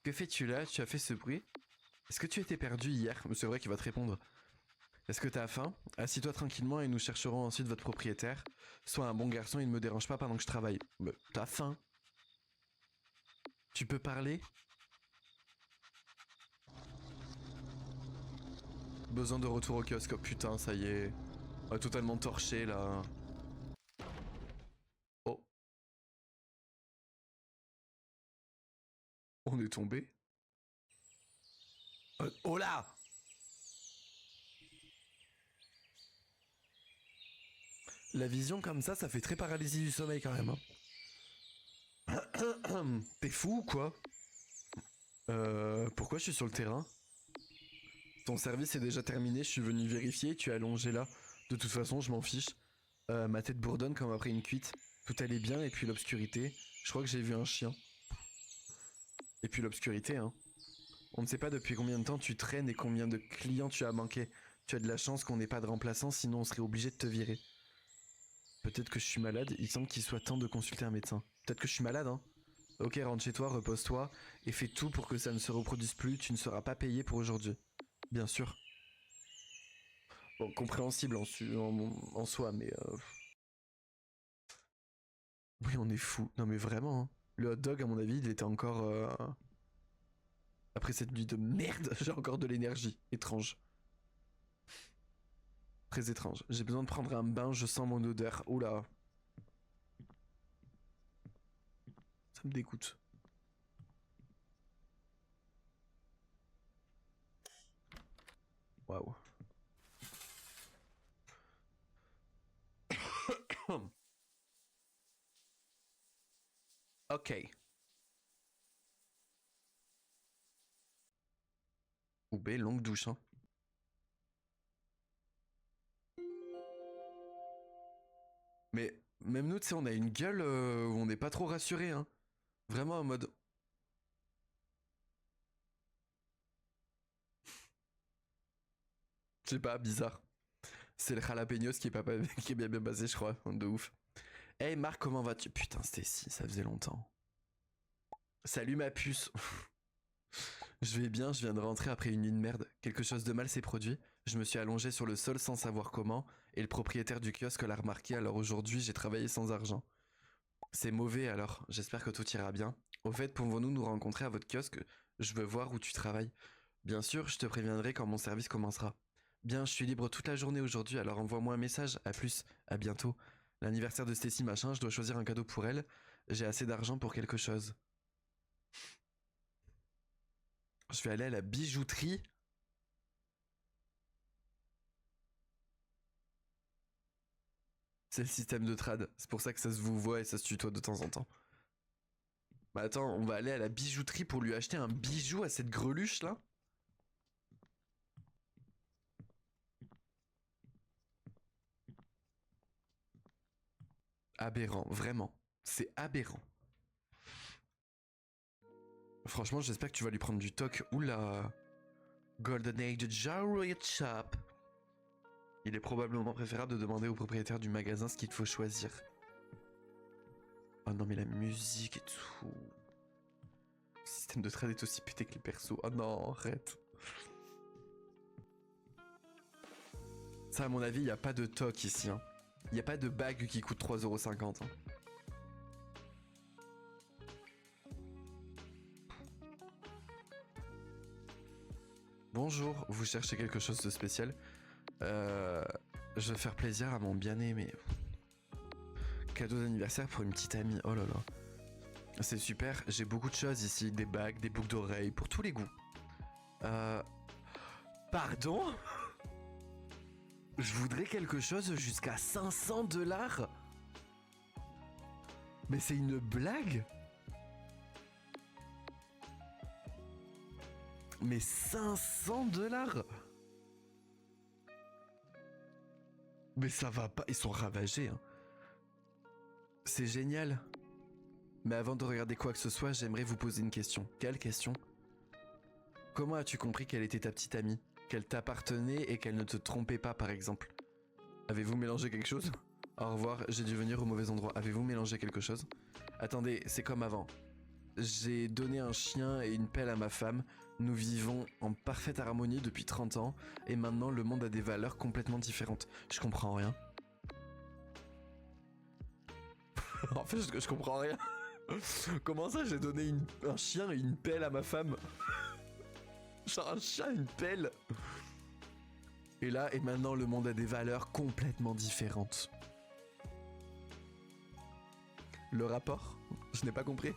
Que fais-tu là? Tu as fait ce bruit? Est-ce que tu étais perdu hier? C'est vrai qu'il va te répondre. Est-ce que t'as faim? Assis-toi tranquillement et nous chercherons ensuite votre propriétaire. Sois un bon garçon et ne me dérange pas pendant que je travaille. Mais t'as faim? Tu peux parler? Besoin de retour au kiosque. Oh, putain, ça y est. On est totalement torché là. Oh. On est tombé. Oh là! La vision comme ça fait très paralysie du sommeil quand même. Hein. T'es fou ou quoi? Pourquoi je suis sur le terrain? Ton service est déjà terminé, je suis venu vérifier, tu es allongé là. De toute façon, je m'en fiche. Ma tête bourdonne comme après une cuite. Tout allait bien et puis l'obscurité. Je crois que j'ai vu un chien. Et puis l'obscurité, hein. On ne sait pas depuis combien de temps tu traînes et combien de clients tu as manqué. Tu as de la chance qu'on n'ait pas de remplaçant, sinon on serait obligé de te virer. Peut-être que je suis malade, il semble qu'il soit temps de consulter un médecin. Peut-être que je suis malade, hein. Ok, rentre chez toi, repose-toi, et fais tout pour que ça ne se reproduise plus, tu ne seras pas payé pour aujourd'hui. Bien sûr. Bon, compréhensible en soi, mais... Oui, on est fou. Non mais vraiment, hein. Le hot dog, à mon avis, il était encore... Après cette nuit de merde, j'ai encore de l'énergie. Étrange. Très étrange. J'ai besoin de prendre un bain, je sens mon odeur. Oula. Ça me dégoûte. Waouh. Ok. Ou B, longue douche, hein. Mais même nous, tu sais, on a une gueule où on n'est pas trop rassuré, hein. Vraiment en mode... Je sais pas, bizarre. C'est le jalapenos qui est, pas, qui est bien passé, je crois. De ouf. Hey Marc, comment vas-tu? Putain, Stacy, ça faisait longtemps. Salut ma puce. Je vais bien, je viens de rentrer après une nuit de merde. Quelque chose de mal s'est produit. Je me suis allongé sur le sol sans savoir comment, et le propriétaire du kiosque l'a remarqué, alors aujourd'hui j'ai travaillé sans argent. C'est mauvais alors, j'espère que tout ira bien. Au fait, pouvons-nous nous rencontrer à votre kiosque? Je veux voir où tu travailles. Bien sûr, je te préviendrai quand mon service commencera. Bien, je suis libre toute la journée aujourd'hui, alors envoie-moi un message. À plus, à bientôt. L'anniversaire de Stacy machin, je dois choisir un cadeau pour elle. J'ai assez d'argent pour quelque chose. Je vais aller à la bijouterie. C'est le système de trad. C'est pour ça que ça se vous voit et ça se tutoie de temps en temps. Bah attends, on va aller à la bijouterie pour lui acheter un bijou à cette greluche là. aberrant, vraiment. C'est aberrant. Franchement, j'espère que tu vas lui prendre du toc. Oula. Golden Age Jewelry Shop. Il est probablement préférable de demander au propriétaire du magasin ce qu'il faut choisir. Oh non, mais la musique et tout. Le système de trade est aussi pété que les persos. Oh non, arrête. Ça, à mon avis, il n'y a pas de toc ici. Hein. Il n'y a pas de bague qui coûte 3,50€. Hein. Bonjour, vous cherchez quelque chose de spécial? Je vais faire plaisir à mon bien-aimé. Cadeau d'anniversaire pour une petite amie. Oh là là. C'est super, j'ai beaucoup de choses ici. Des bagues, des boucles d'oreilles, pour tous les goûts. Pardon? Je voudrais quelque chose jusqu'à 500$. Mais c'est une blague? Mais 500$? Mais ça va pas, ils sont ravagés. Hein. C'est génial. Mais avant de regarder quoi que ce soit, j'aimerais vous poser une question. Quelle question? Comment as-tu compris qu'elle était ta petite amie? Qu'elle t'appartenait et qu'elle ne te trompait pas, par exemple? Avez-vous mélangé quelque chose? Au revoir, j'ai dû venir au mauvais endroit. Avez-vous mélangé quelque chose? Attendez, c'est comme avant. J'ai donné un chien et une pelle à ma femme. Nous vivons en parfaite harmonie depuis 30 ans. Et maintenant, le monde a des valeurs complètement différentes. Je comprends rien. En fait, je comprends rien. Comment ça, j'ai donné un chien et une pelle à ma femme? Genre un chien et une pelle. Et là, et maintenant, le monde a des valeurs complètement différentes. Le rapport? Je n'ai pas compris.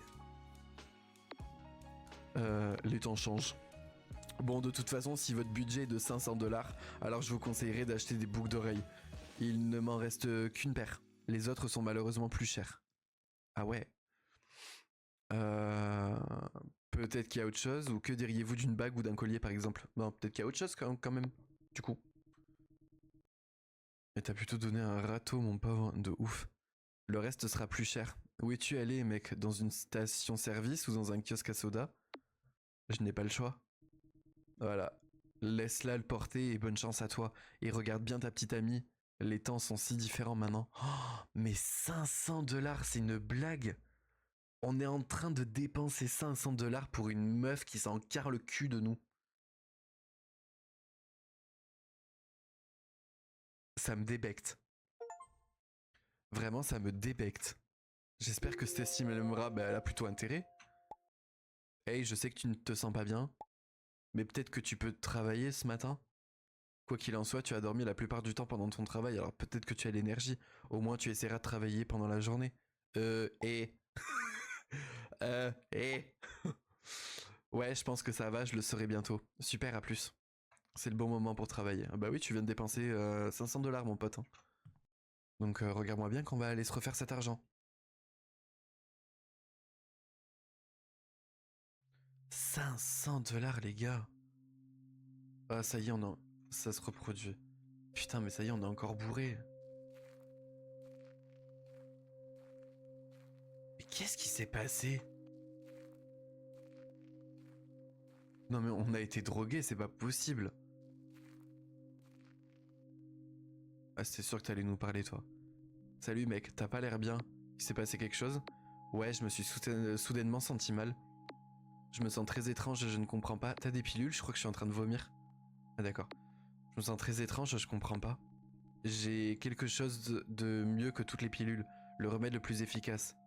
Les temps changent. Bon, de toute façon, si votre budget est de 500$, alors je vous conseillerais d'acheter des boucles d'oreilles. Il ne m'en reste qu'une paire. Les autres sont malheureusement plus chères. Ah ouais. Peut-être qu'il y a autre chose, ou que diriez-vous d'une bague ou d'un collier par exemple? Non, peut-être qu'il y a autre chose quand même, du coup. Et t'as plutôt donné un râteau, mon pauvre, de ouf. Le reste sera plus cher. Où es-tu allé, mec? Dans une station-service ou dans un kiosque à soda? Je n'ai pas le choix. Voilà. Laisse-la le porter et bonne chance à toi. Et regarde bien ta petite amie. Les temps sont si différents maintenant. Oh, mais 500$, c'est une blague. On est en train de dépenser 500$ pour une meuf qui s'en carre le cul de nous. Ça me débecte. Vraiment, ça me débecte. J'espère que cette estime elle a plutôt intérêt. Hey, je sais que tu ne te sens pas bien, mais peut-être que tu peux travailler ce matin. Quoi qu'il en soit, tu as dormi la plupart du temps pendant ton travail, alors peut-être que tu as l'énergie. Au moins, tu essaieras de travailler pendant la journée. Et... et... Ouais, je pense que ça va, je le saurai bientôt. Super, à plus. C'est le bon moment pour travailler. Bah oui, tu viens de dépenser 500$, mon pote. Hein. Donc regarde-moi bien qu'on va aller se refaire cet argent. 500$, les gars. Ah, ça y est, ça se reproduit. Putain, mais ça y est, on est encore bourré. Mais qu'est-ce qui s'est passé? Non mais on a été drogués, c'est pas possible. Ah, c'était sûr que t'allais nous parler, toi. Salut mec, t'as pas l'air bien. Il s'est passé quelque chose? Ouais, je me suis soudainement senti mal. Je me sens très étrange, je ne comprends pas. T'as des pilules? Je crois que je suis en train de vomir. Ah d'accord. Je me sens très étrange, je comprends pas. J'ai quelque chose de mieux que toutes les pilules. Le remède le plus efficace.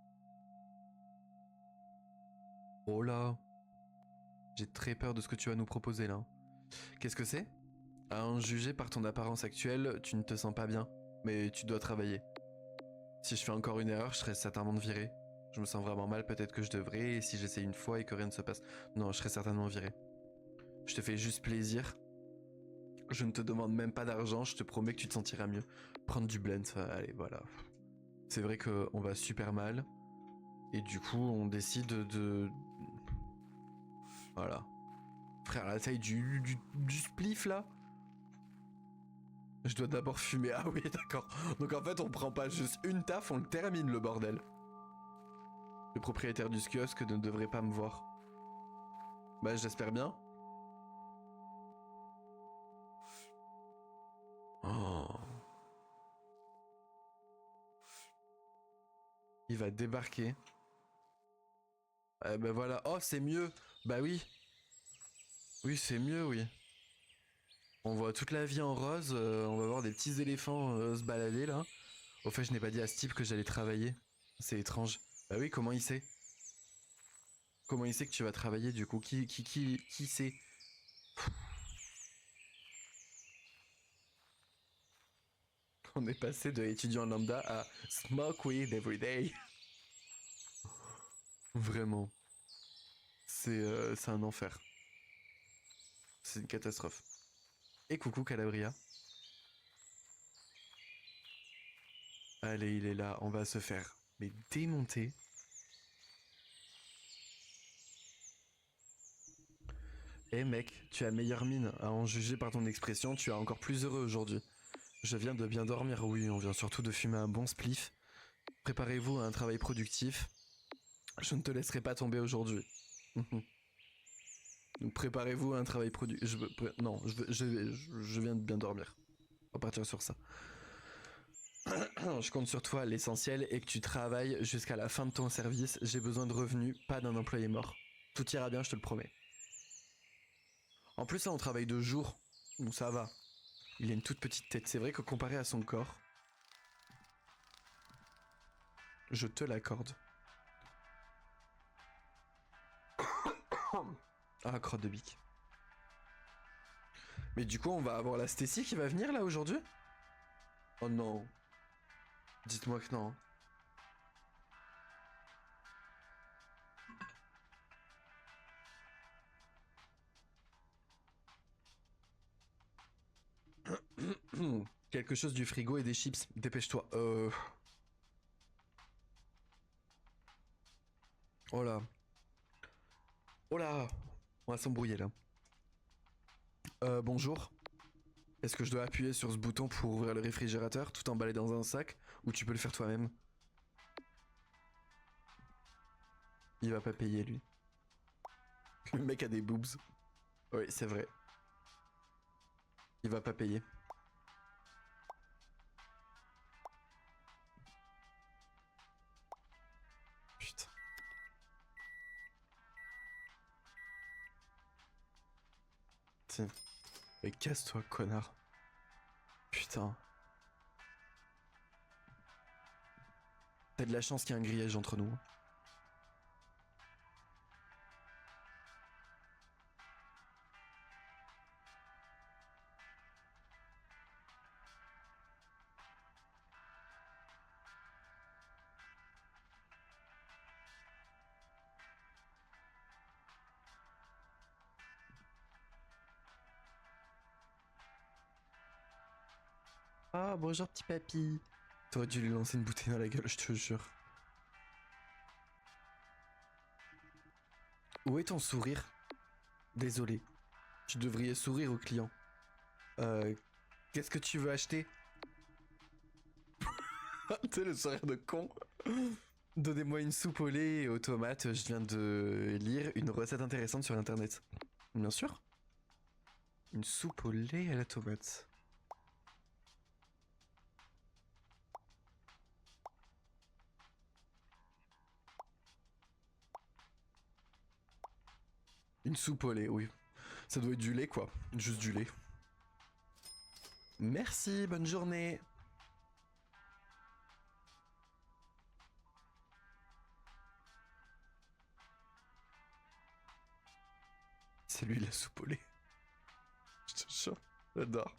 Oh là. J'ai très peur de ce que tu vas nous proposer là. Qu'est-ce que c'est? À en juger par ton apparence actuelle, tu ne te sens pas bien. Mais tu dois travailler. Si je fais encore une erreur, je serai certainement viré. Je me sens vraiment mal, peut-être que je devrais, et si j'essaie une fois et que rien ne se passe, non, je serai certainement viré. Je te fais juste plaisir. Je ne te demande même pas d'argent, je te promets que tu te sentiras mieux. Prendre du blend, allez, voilà. C'est vrai qu'on va super mal, et du coup, on décide de... Voilà. Frère, la taille du spliff, là. Je dois d'abord fumer. Ah oui, d'accord. Donc en fait, on prend pas juste une taf, on le termine, le bordel. Le propriétaire du kiosque ne devrait pas me voir. Bah, j'espère bien. Oh. Il va débarquer. Bah voilà. Oh, c'est mieux. Bah oui. Oui, c'est mieux, oui. On voit toute la vie en rose. On va voir des petits éléphants se balader là. Au fait, je n'ai pas dit à ce type que j'allais travailler. C'est étrange. Bah oui, comment il sait? Comment il sait que tu vas travailler du coup? Qui sait? On est passé de étudiant lambda à smoke weed every day. Vraiment. C'est un enfer. C'est une catastrophe. Et coucou Calabria. Allez, il est là. On va se faire mais démonter. Eh mec, tu as meilleure mine. À en juger par ton expression, tu es encore plus heureux aujourd'hui. Je viens de bien dormir, oui, on vient surtout de fumer un bon spliff. Préparez-vous à un travail productif. Je ne te laisserai pas tomber aujourd'hui. Donc préparez-vous à un travail productif. Non, je viens de bien dormir. On va partir sur ça. Je compte sur toi, l'essentiel est que tu travailles jusqu'à la fin de ton service. J'ai besoin de revenus, pas d'un employé mort. Tout ira bien, je te le promets. En plus là on travaille de jour, donc ça va. Il a une toute petite tête, c'est vrai que comparé à son corps, je te l'accorde. Ah, crotte de bique. Mais du coup, on va avoir la Stacy qui va venir là aujourd'hui? Oh non. Dites-moi que non. Quelque chose du frigo et des chips. Dépêche-toi. Oh là. Oh là. On va s'embrouiller là. Bonjour. Est-ce que je dois appuyer sur ce bouton pour ouvrir le réfrigérateur tout emballé dans un sac ou tu peux le faire toi-même? Il va pas payer lui. Le mec a des boobs. Oui, c'est vrai. Il va pas payer. Putain. Tiens. Mais casse-toi, connard. Putain. T'as de la chance qu'il y ait un grillage entre nous. Ah, bonjour petit papy. T'aurais dû lui lancer une bouteille dans la gueule, je te jure. Où est ton sourire? Désolé. Tu devrais sourire aux clients. Euh, Qu'est-ce que tu veux acheter? Tu sais, le sourire de con. Donnez-moi une soupe au lait et aux tomates. Je viens de lire une recette intéressante sur internet. Bien sûr. Une soupe au lait à la tomate. Une soupe au lait, oui. Ça doit être du lait, quoi. Juste du lait. Merci, bonne journée. C'est lui la soupe au lait. Je te jure, j'adore.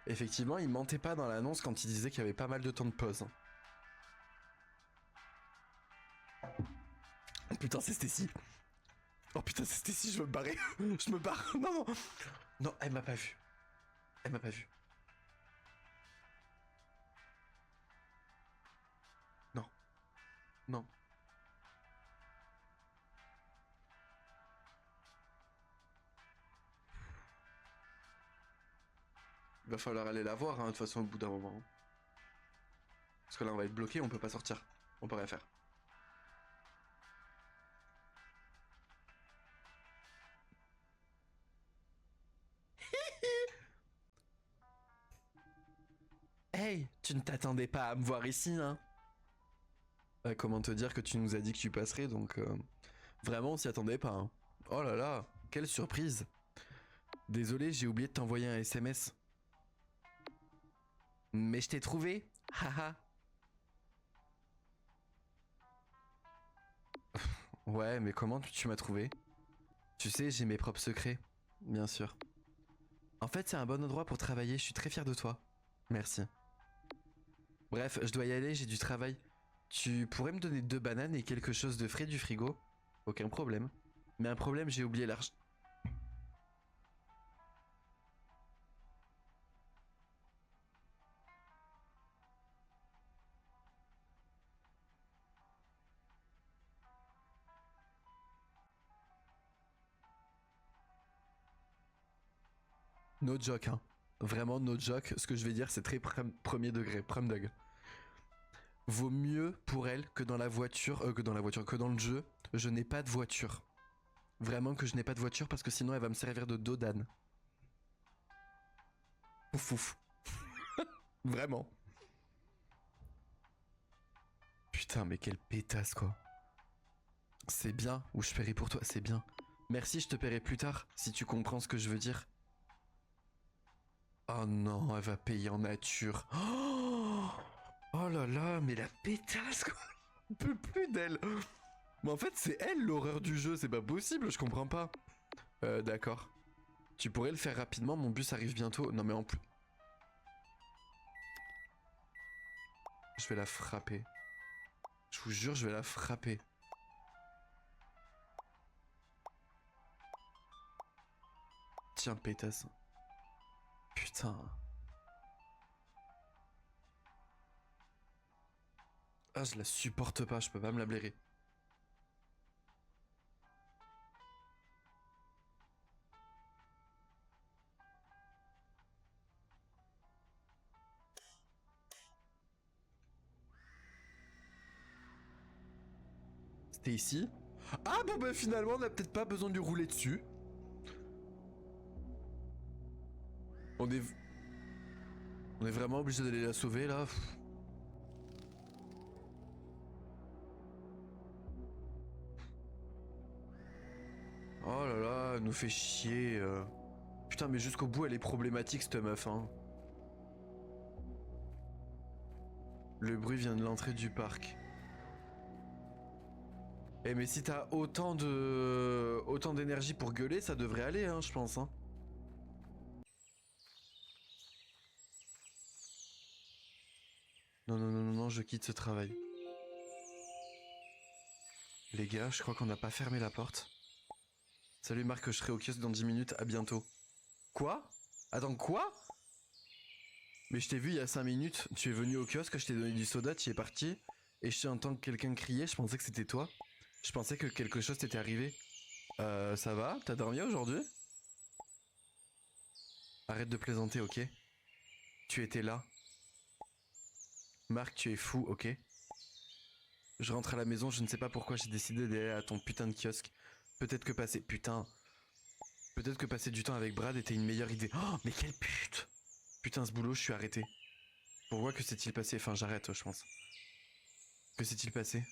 Effectivement, il mentait pas dans l'annonce quand il disait qu'il y avait pas mal de temps de pause. Oh putain, c'est Stacy. Oh putain, c'est Stacy, je veux me barrer. Je me barre. Non, non. Non, elle m'a pas vu. Elle m'a pas vu. Non. Il va falloir aller la voir, hein, de toute façon, au bout d'un moment. Parce que là, on va être bloqué, on peut pas sortir. On peut rien faire. Hey, tu ne t'attendais pas à me voir ici, hein? Comment te dire que tu nous as dit que tu passerais, donc... Vraiment, on s'y attendait pas, hein. Oh là là, quelle surprise. Désolé, j'ai oublié de t'envoyer un SMS. Mais je t'ai trouvé. Haha. Ouais, mais comment tu m'as trouvé? Tu sais, j'ai mes propres secrets. Bien sûr. En fait, c'est un bon endroit pour travailler, je suis très fier de toi. Merci. Bref, je dois y aller, j'ai du travail. Tu pourrais me donner 2 bananes et quelque chose de frais du frigo? Aucun problème. Mais un problème, j'ai oublié l'argent. No joke, hein. Vraiment no joke. Ce que je vais dire, c'est très premier degré. Prumdug. Vaut mieux pour elle que dans la voiture, que dans le jeu, je n'ai pas de voiture. Vraiment que je n'ai pas de voiture parce que sinon elle va me servir de dos d'âne. Ouf ouf. Vraiment. Putain, mais quelle pétasse quoi. C'est bien, ou je paierai pour toi, c'est bien. Merci, je te paierai plus tard, si tu comprends ce que je veux dire. Oh non, elle va payer en nature. Oh là là, mais la pétasse quoi. On peut plus d'elle. Mais en fait, c'est elle l'horreur du jeu, c'est pas possible, je comprends pas. D'accord. Tu pourrais le faire rapidement, mon bus arrive bientôt. Non mais en plus... Je vais la frapper. Je vous jure, je vais la frapper. Tiens, pétasse. Putain. Ah, je la supporte pas, je peux pas me la blairer. C'était ici. Ah bon bah finalement on a peut-être pas besoin de rouler dessus. On est... On est vraiment obligé d'aller la sauver là. Oh là là, elle nous fait chier. Putain mais jusqu'au bout elle est problématique cette meuf hein. Le bruit vient de l'entrée du parc. Eh mais si t'as autant d'énergie pour gueuler, ça devrait aller hein, je pense hein. Non non non non non, je quitte ce travail. Les gars, je crois qu'on n'a pas fermé la porte. Salut Marc, je serai au kiosque dans 10 minutes, à bientôt. Quoi? Attends, quoi? Mais je t'ai vu il y a 5 minutes, tu es venu au kiosque, je t'ai donné du soda, tu y es parti, et je t'entends que quelqu'un criait, je pensais que c'était toi. Je pensais que quelque chose t'était arrivé. Ça va? T'as dormi aujourd'hui? Arrête de plaisanter, ok? Tu étais là. Marc, tu es fou, ok? Je rentre à la maison, je ne sais pas pourquoi j'ai décidé d'aller à ton putain de kiosque. Peut-être que passer... Putain. Peut-être que passer du temps avec Brad était une meilleure idée. Oh, mais quelle pute! Putain, ce boulot, je suis arrêté. Pourquoi que s'est-il passé? Enfin, j'arrête, je pense. Que s'est-il passé?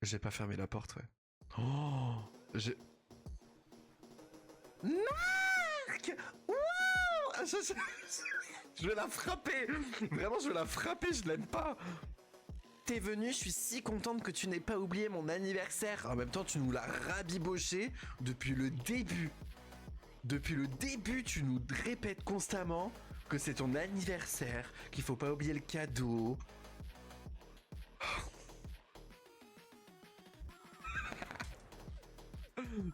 J'ai pas fermé la porte, ouais. Oh! J'ai... Marc! Wow! Je vais la frapper! Vraiment, je vais la frapper, je l'aime pas! T'es venu, je suis si contente que tu n'aies pas oublié mon anniversaire. En même temps, tu nous l'as rabiboché depuis le début. Depuis le début, tu nous répètes constamment que c'est ton anniversaire, qu'il faut pas oublier le cadeau.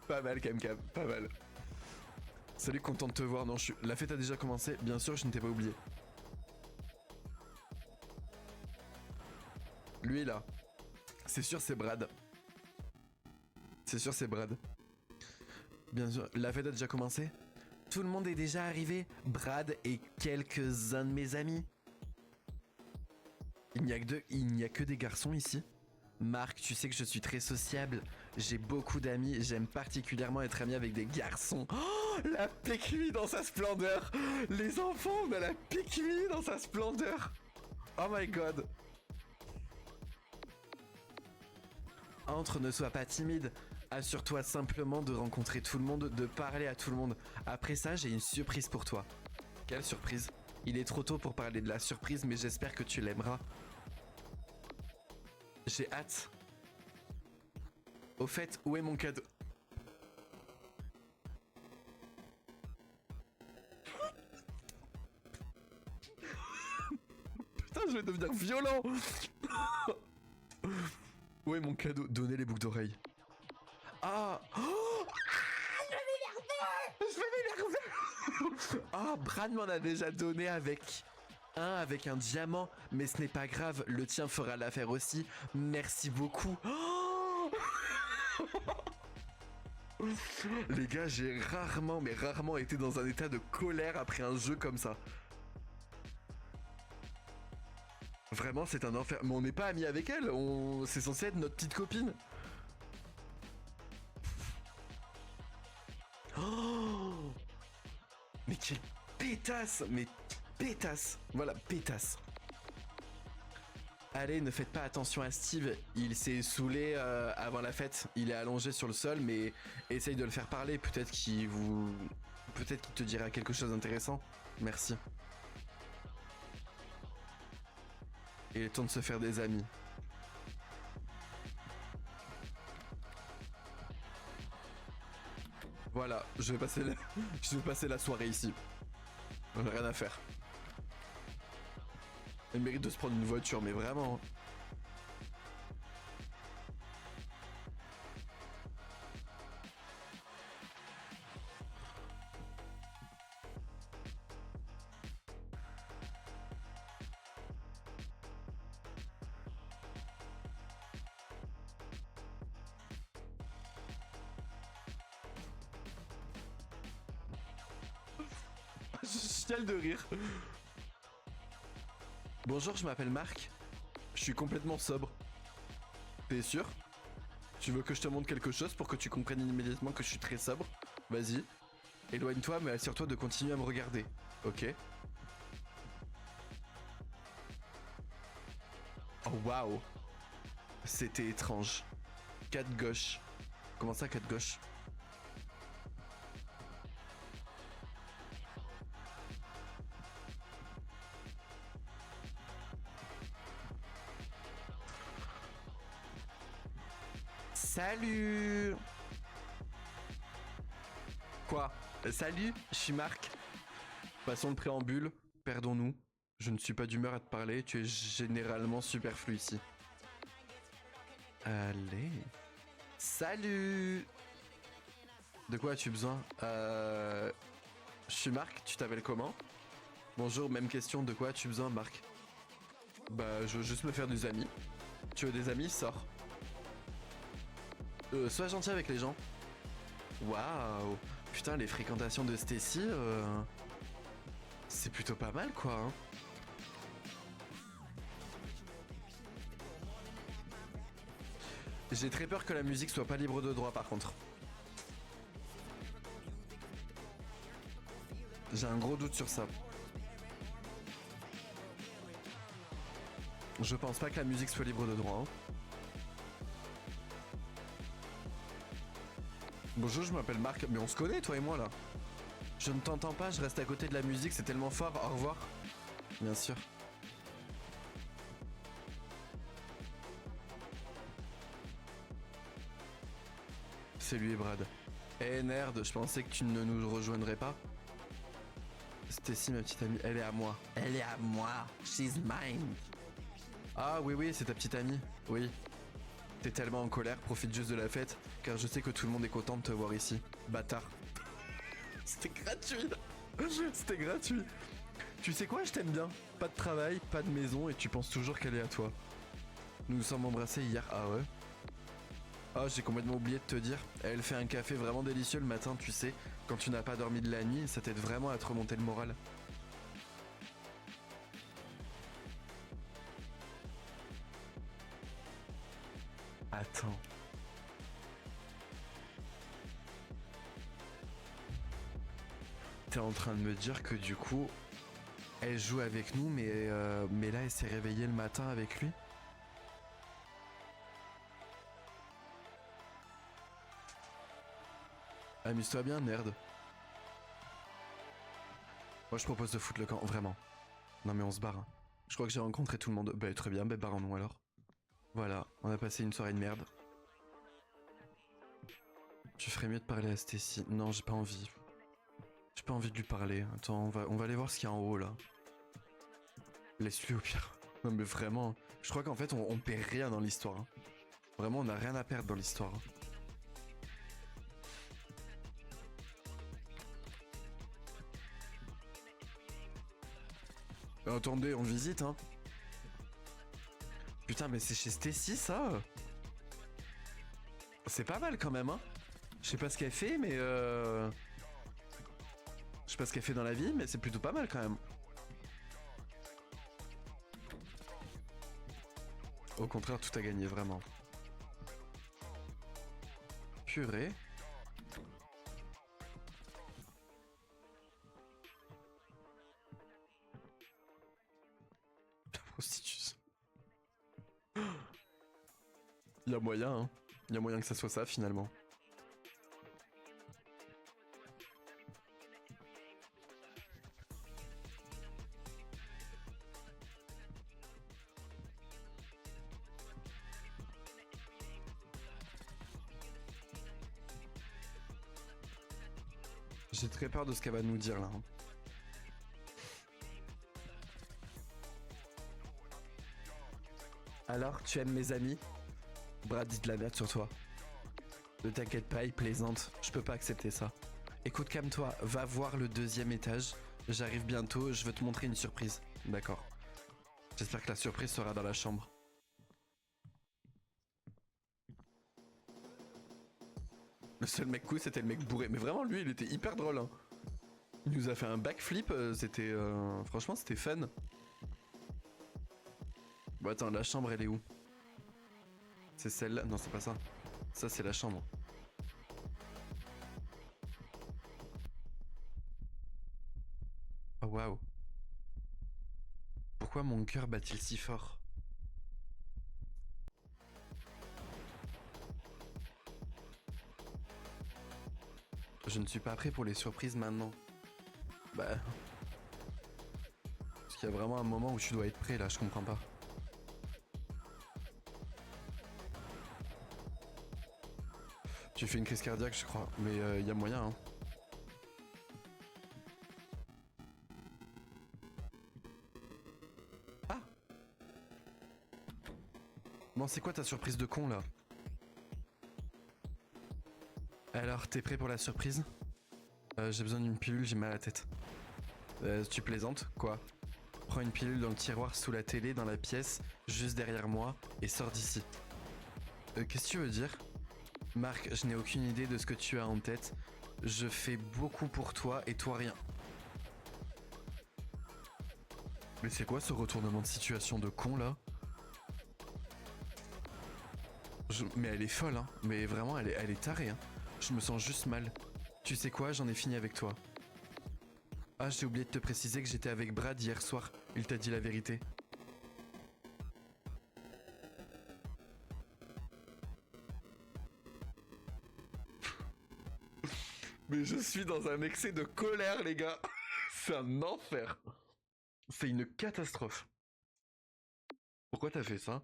Pas mal, Kamkam, pas mal. Salut, content de te voir. Non, la fête a déjà commencé. Bien sûr, je ne t'ai pas oublié. Lui là. C'est sûr c'est Brad. C'est sûr c'est Brad. Bien sûr. La fête a déjà commencé? Tout le monde est déjà arrivé. Brad et quelques-uns de mes amis. Il n'y a que des garçons ici. Marc, tu sais que je suis très sociable. J'ai beaucoup d'amis. J'aime particulièrement être ami avec des garçons. Oh, la PQI dans sa splendeur. Les enfants, on a la PQI dans sa splendeur. Oh my god. Entre, ne sois pas timide. Assure-toi simplement de rencontrer tout le monde, de parler à tout le monde. Après ça, j'ai une surprise pour toi. Quelle surprise? Il est trop tôt pour parler de la surprise, mais j'espère que tu l'aimeras. J'ai hâte. Au fait, où est mon cadeau? Putain, je vais devenir violent. Où est mon cadeau? Donnez les boucles d'oreilles. Ah, oh, je vais m'énerver. Ah, Brad m'en a déjà donné avec un diamant, mais ce n'est pas grave, le tien fera l'affaire aussi. Merci beaucoup. Oh les gars, j'ai rarement, mais rarement été dans un état de colère après un jeu comme ça. Vraiment, c'est un enfer. Mais on n'est pas amis avec elle, c'est censé être notre petite copine. Oh mais quelle pétasse. Mais pétasse. Voilà, pétasse. Allez, ne faites pas attention à Steve. Il s'est saoulé avant la fête. Il est allongé sur le sol, mais essaye de le faire parler. Peut-être qu'il te dira quelque chose d'intéressant. Merci. Il est temps de se faire des amis. Voilà, je vais passer la soirée ici. On n'a rien à faire. Il mérite de se prendre une voiture, mais vraiment. Je chiale de rire. Bonjour, je m'appelle Marc. Je suis complètement sobre. T'es sûr? Tu veux que je te montre quelque chose pour que tu comprennes immédiatement que je suis très sobre? Vas-y. Éloigne-toi, mais assure-toi de continuer à me regarder. Ok. Oh waouh. C'était étrange. 4 gauche. Comment ça, 4 gauche? Salut. Quoi? Salut, je suis Marc. Passons le préambule, perdons-nous. Je ne suis pas d'humeur à te parler, tu es généralement superflu ici. Allez. Salut. De quoi as-tu besoin? Je suis Marc, tu t'appelles comment? Bonjour, même question, de quoi as-tu besoin, Marc? Bah, je veux juste me faire des amis. Tu veux des amis? Sors. Sois gentil avec les gens. Waouh. Putain, les fréquentations de Stacy, c'est plutôt pas mal, quoi. Hein. J'ai très peur que la musique soit pas libre de droit, par contre. J'ai un gros doute sur ça. Je pense pas que la musique soit libre de droit. Hein. Bonjour, je m'appelle Marc. Mais on se connaît, toi et moi, là. Je ne t'entends pas, je reste à côté de la musique, c'est tellement fort. Au revoir. Bien sûr. C'est lui et Brad. Eh nerd, je pensais que tu ne nous rejoindrais pas. Stacy, ma petite amie, elle est à moi. Elle est à moi. She's mine. Ah oui, c'est ta petite amie. Oui. T'es tellement en colère, profite juste de la fête, car je sais que tout le monde est content de te voir ici. Bâtard. C'était gratuit. C'était gratuit. Tu sais quoi, je t'aime bien. Pas de travail, pas de maison, et tu penses toujours qu'elle est à toi. Nous nous sommes embrassés hier. Ah ouais? Ah, j'ai complètement oublié de te dire. Elle fait un café vraiment délicieux le matin, tu sais. Quand tu n'as pas dormi de la nuit, ça t'aide vraiment à te remonter le moral. Attends. T'es en train de me dire que du coup, elle joue avec nous, mais là, elle s'est réveillée le matin avec lui? Amuse-toi bien, nerd. Moi, je propose de foutre le camp, vraiment. Non, mais on se barre. Hein. Je crois que j'ai rencontré tout le monde. Bah, très bien, bah, barrons-nous alors. Voilà, on a passé une soirée de merde. Tu ferais mieux de parler à Stacy. Non, j'ai pas envie. J'ai pas envie de lui parler. Attends, on va aller voir ce qu'il y a en haut, là. Laisse-lui au pire. Non, mais vraiment, je crois qu'en fait, on perd rien dans l'histoire. Hein. Vraiment, on a rien à perdre dans l'histoire. Hein. Attendez, on visite, hein. Putain, mais c'est chez Stacy, ça? C'est pas mal quand même, hein. Je sais pas ce qu'elle fait, mais je sais pas ce qu'elle fait dans la vie, mais c'est plutôt pas mal quand même. Au contraire, tout a gagné, vraiment. Purée. La prostitution. Il y a moyen, hein. Il y a moyen que ça soit ça, finalement. J'ai très peur de ce qu'elle va nous dire, là. Hein. Alors, tu aimes mes amis? Brad dit de la merde sur toi. Ne t'inquiète pas, il plaisante. Je peux pas accepter ça. Écoute, calme-toi. Va voir le deuxième étage. J'arrive bientôt. Je veux te montrer une surprise. D'accord. J'espère que la surprise sera dans la chambre. Le seul mec cool, c'était le mec bourré. Mais vraiment, lui, il était hyper drôle. Hein. Il nous a fait un backflip. C'était... Franchement, c'était fun. Bon, attends, la chambre, elle est où? C'est celle-là? Non, c'est pas ça. Ça, c'est la chambre. Oh, waouh. Pourquoi mon cœur bat-il si fort? Je ne suis pas prêt pour les surprises maintenant. Bah... Parce qu'il y a vraiment un moment où tu dois être prêt, là, je comprends pas. Tu fais une crise cardiaque, je crois. Mais il y a moyen, hein. Ah! Bon, c'est quoi ta surprise de con, là? Alors, t'es prêt pour la surprise? J'ai besoin d'une pilule, j'ai mal à la tête. Tu plaisantes? Quoi? Prends une pilule dans le tiroir sous la télé, dans la pièce, juste derrière moi, et sors d'ici. Qu'est-ce que tu veux dire? Marc, je n'ai aucune idée de ce que tu as en tête. Je fais beaucoup pour toi et toi rien. Mais c'est quoi ce retournement de situation de con là? Mais elle est folle, hein. Mais vraiment, elle est tarée, hein. Je me sens juste mal. Tu sais quoi, j'en ai fini avec toi. Ah, j'ai oublié de te préciser que j'étais avec Brad hier soir. Il t'a dit la vérité. Mais je suis dans un excès de colère, les gars. C'est un enfer. C'est une catastrophe. Pourquoi t'as fait ça?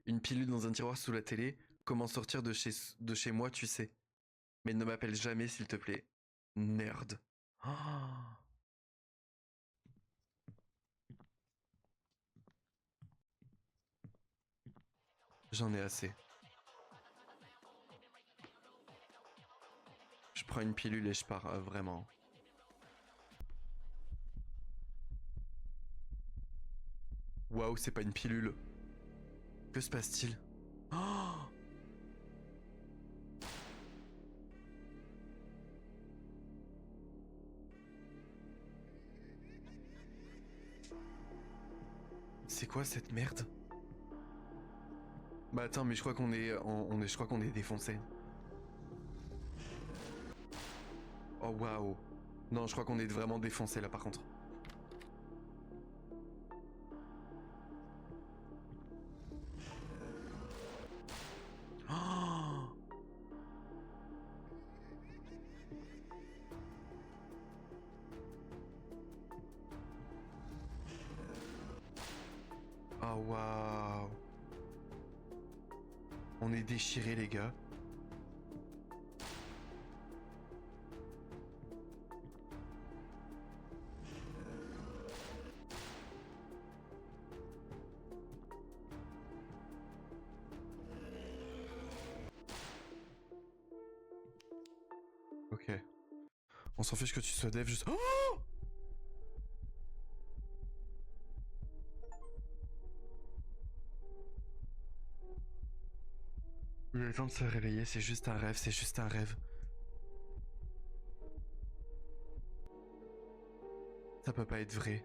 Une pilule dans un tiroir sous la télé? Comment sortir de chez moi, tu sais. Mais ne m'appelle jamais, s'il te plaît. Nerd. Oh. J'en ai assez. Je prends une pilule et je pars, vraiment. Waouh, c'est pas une pilule. Que se passe-t-il? Oh, c'est quoi cette merde? Bah attends, mais je crois qu'on est, je crois qu'on est défoncé. Oh waouh. Non, je crois qu'on est vraiment défoncé là par contre. Oh, oh waouh. On est déchirés les gars. Ok. On s'en fiche que tu sois dev juste... Oh, il est temps de se réveiller, c'est juste un rêve, c'est juste un rêve. Ça peut pas être vrai.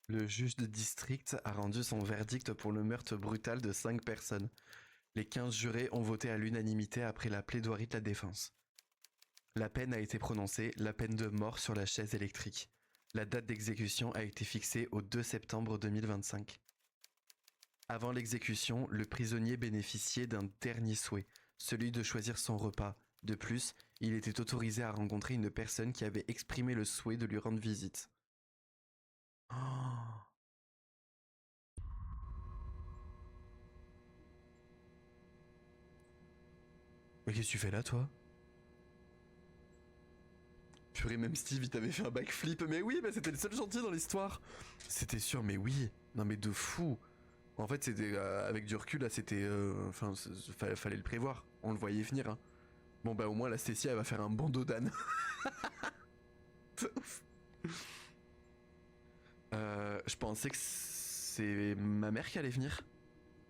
Le juge de district a rendu son verdict pour le meurtre brutal de 5 personnes. Les 15 jurés ont voté à l'unanimité après la plaidoirie de la défense. La peine a été prononcée, la peine de mort sur la chaise électrique. La date d'exécution a été fixée au 2 septembre 2025. Avant l'exécution, le prisonnier bénéficiait d'un dernier souhait, celui de choisir son repas. De plus, il était autorisé à rencontrer une personne qui avait exprimé le souhait de lui rendre visite. Oh. Mais qu'est-ce que tu fais là, toi? Purée, même Steve, il t'avait fait un backflip. Mais oui, mais c'était le seul gentil dans l'histoire. C'était sûr, mais oui. Non, mais de fou. En fait, c'était avec du recul, là, c'était... Enfin, fallait le prévoir. On le voyait venir, hein. Bon, bah, au moins, la Stécie, elle va faire un bandeau d'âne. Je pensais que c'est ma mère qui allait venir.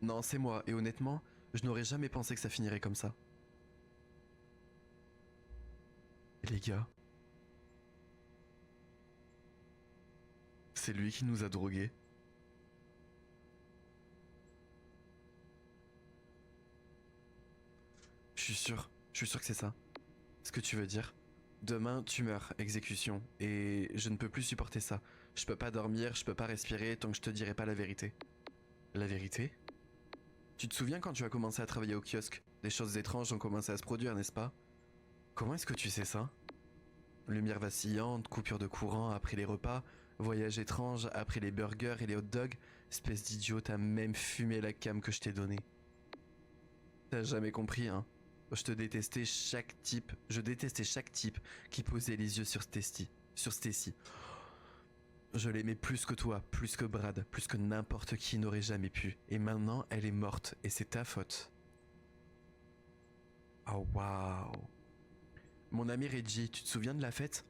Non, c'est moi. Et honnêtement, je n'aurais jamais pensé que ça finirait comme ça. Et les gars, c'est lui qui nous a drogués. Je suis sûr que c'est ça. Ce que tu veux dire. Demain, tu meurs, exécution. Et je ne peux plus supporter ça. Je peux pas dormir, je peux pas respirer tant que je te dirai pas la vérité. La vérité? Tu te souviens quand tu as commencé à travailler au kiosque? Des choses étranges ont commencé à se produire, n'est-ce pas? Comment est-ce que tu sais ça? Lumière vacillante, coupure de courant après les repas, voyage étrange après les burgers et les hot dogs, espèce d'idiot, t'as même fumé la cam que je t'ai donnée. T'as jamais compris, hein? Je détestais chaque type qui posait les yeux sur Stacy. Sur Stacy. Je l'aimais plus que toi, plus que Brad, plus que n'importe qui n'aurait jamais pu. Et maintenant, elle est morte, et c'est ta faute. Oh waouh. Mon ami Reggie, tu te souviens de la fête?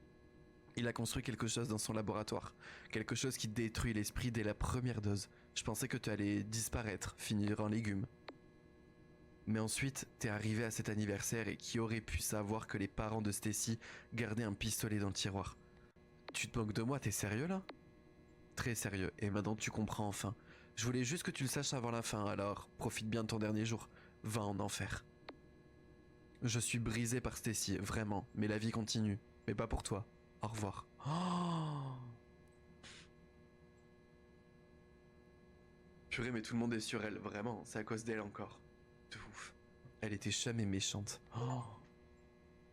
Il a construit quelque chose dans son laboratoire. Quelque chose qui détruit l'esprit dès la première dose. Je pensais que tu allais disparaître, finir en légumes. Mais ensuite, t'es arrivé à cet anniversaire et qui aurait pu savoir que les parents de Stacy gardaient un pistolet dans le tiroir? Tu te moques de moi, t'es sérieux là? Très sérieux, et maintenant tu comprends enfin. Je voulais juste que tu le saches avant la fin, alors profite bien de ton dernier jour. Va en enfer. Je suis brisé par Stacy, vraiment, mais la vie continue. Mais pas pour toi. Au revoir. Oh, purée, mais tout le monde est sur elle, vraiment, c'est à cause d'elle encore. De ouf. Elle était jamais méchante. Oh,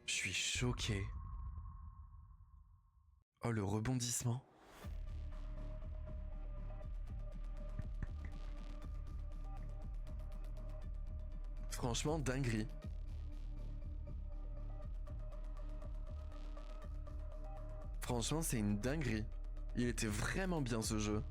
je suis choqué. Oh, le rebondissement. Franchement, dinguerie. Franchement, c'est une dinguerie. Il était vraiment bien ce jeu.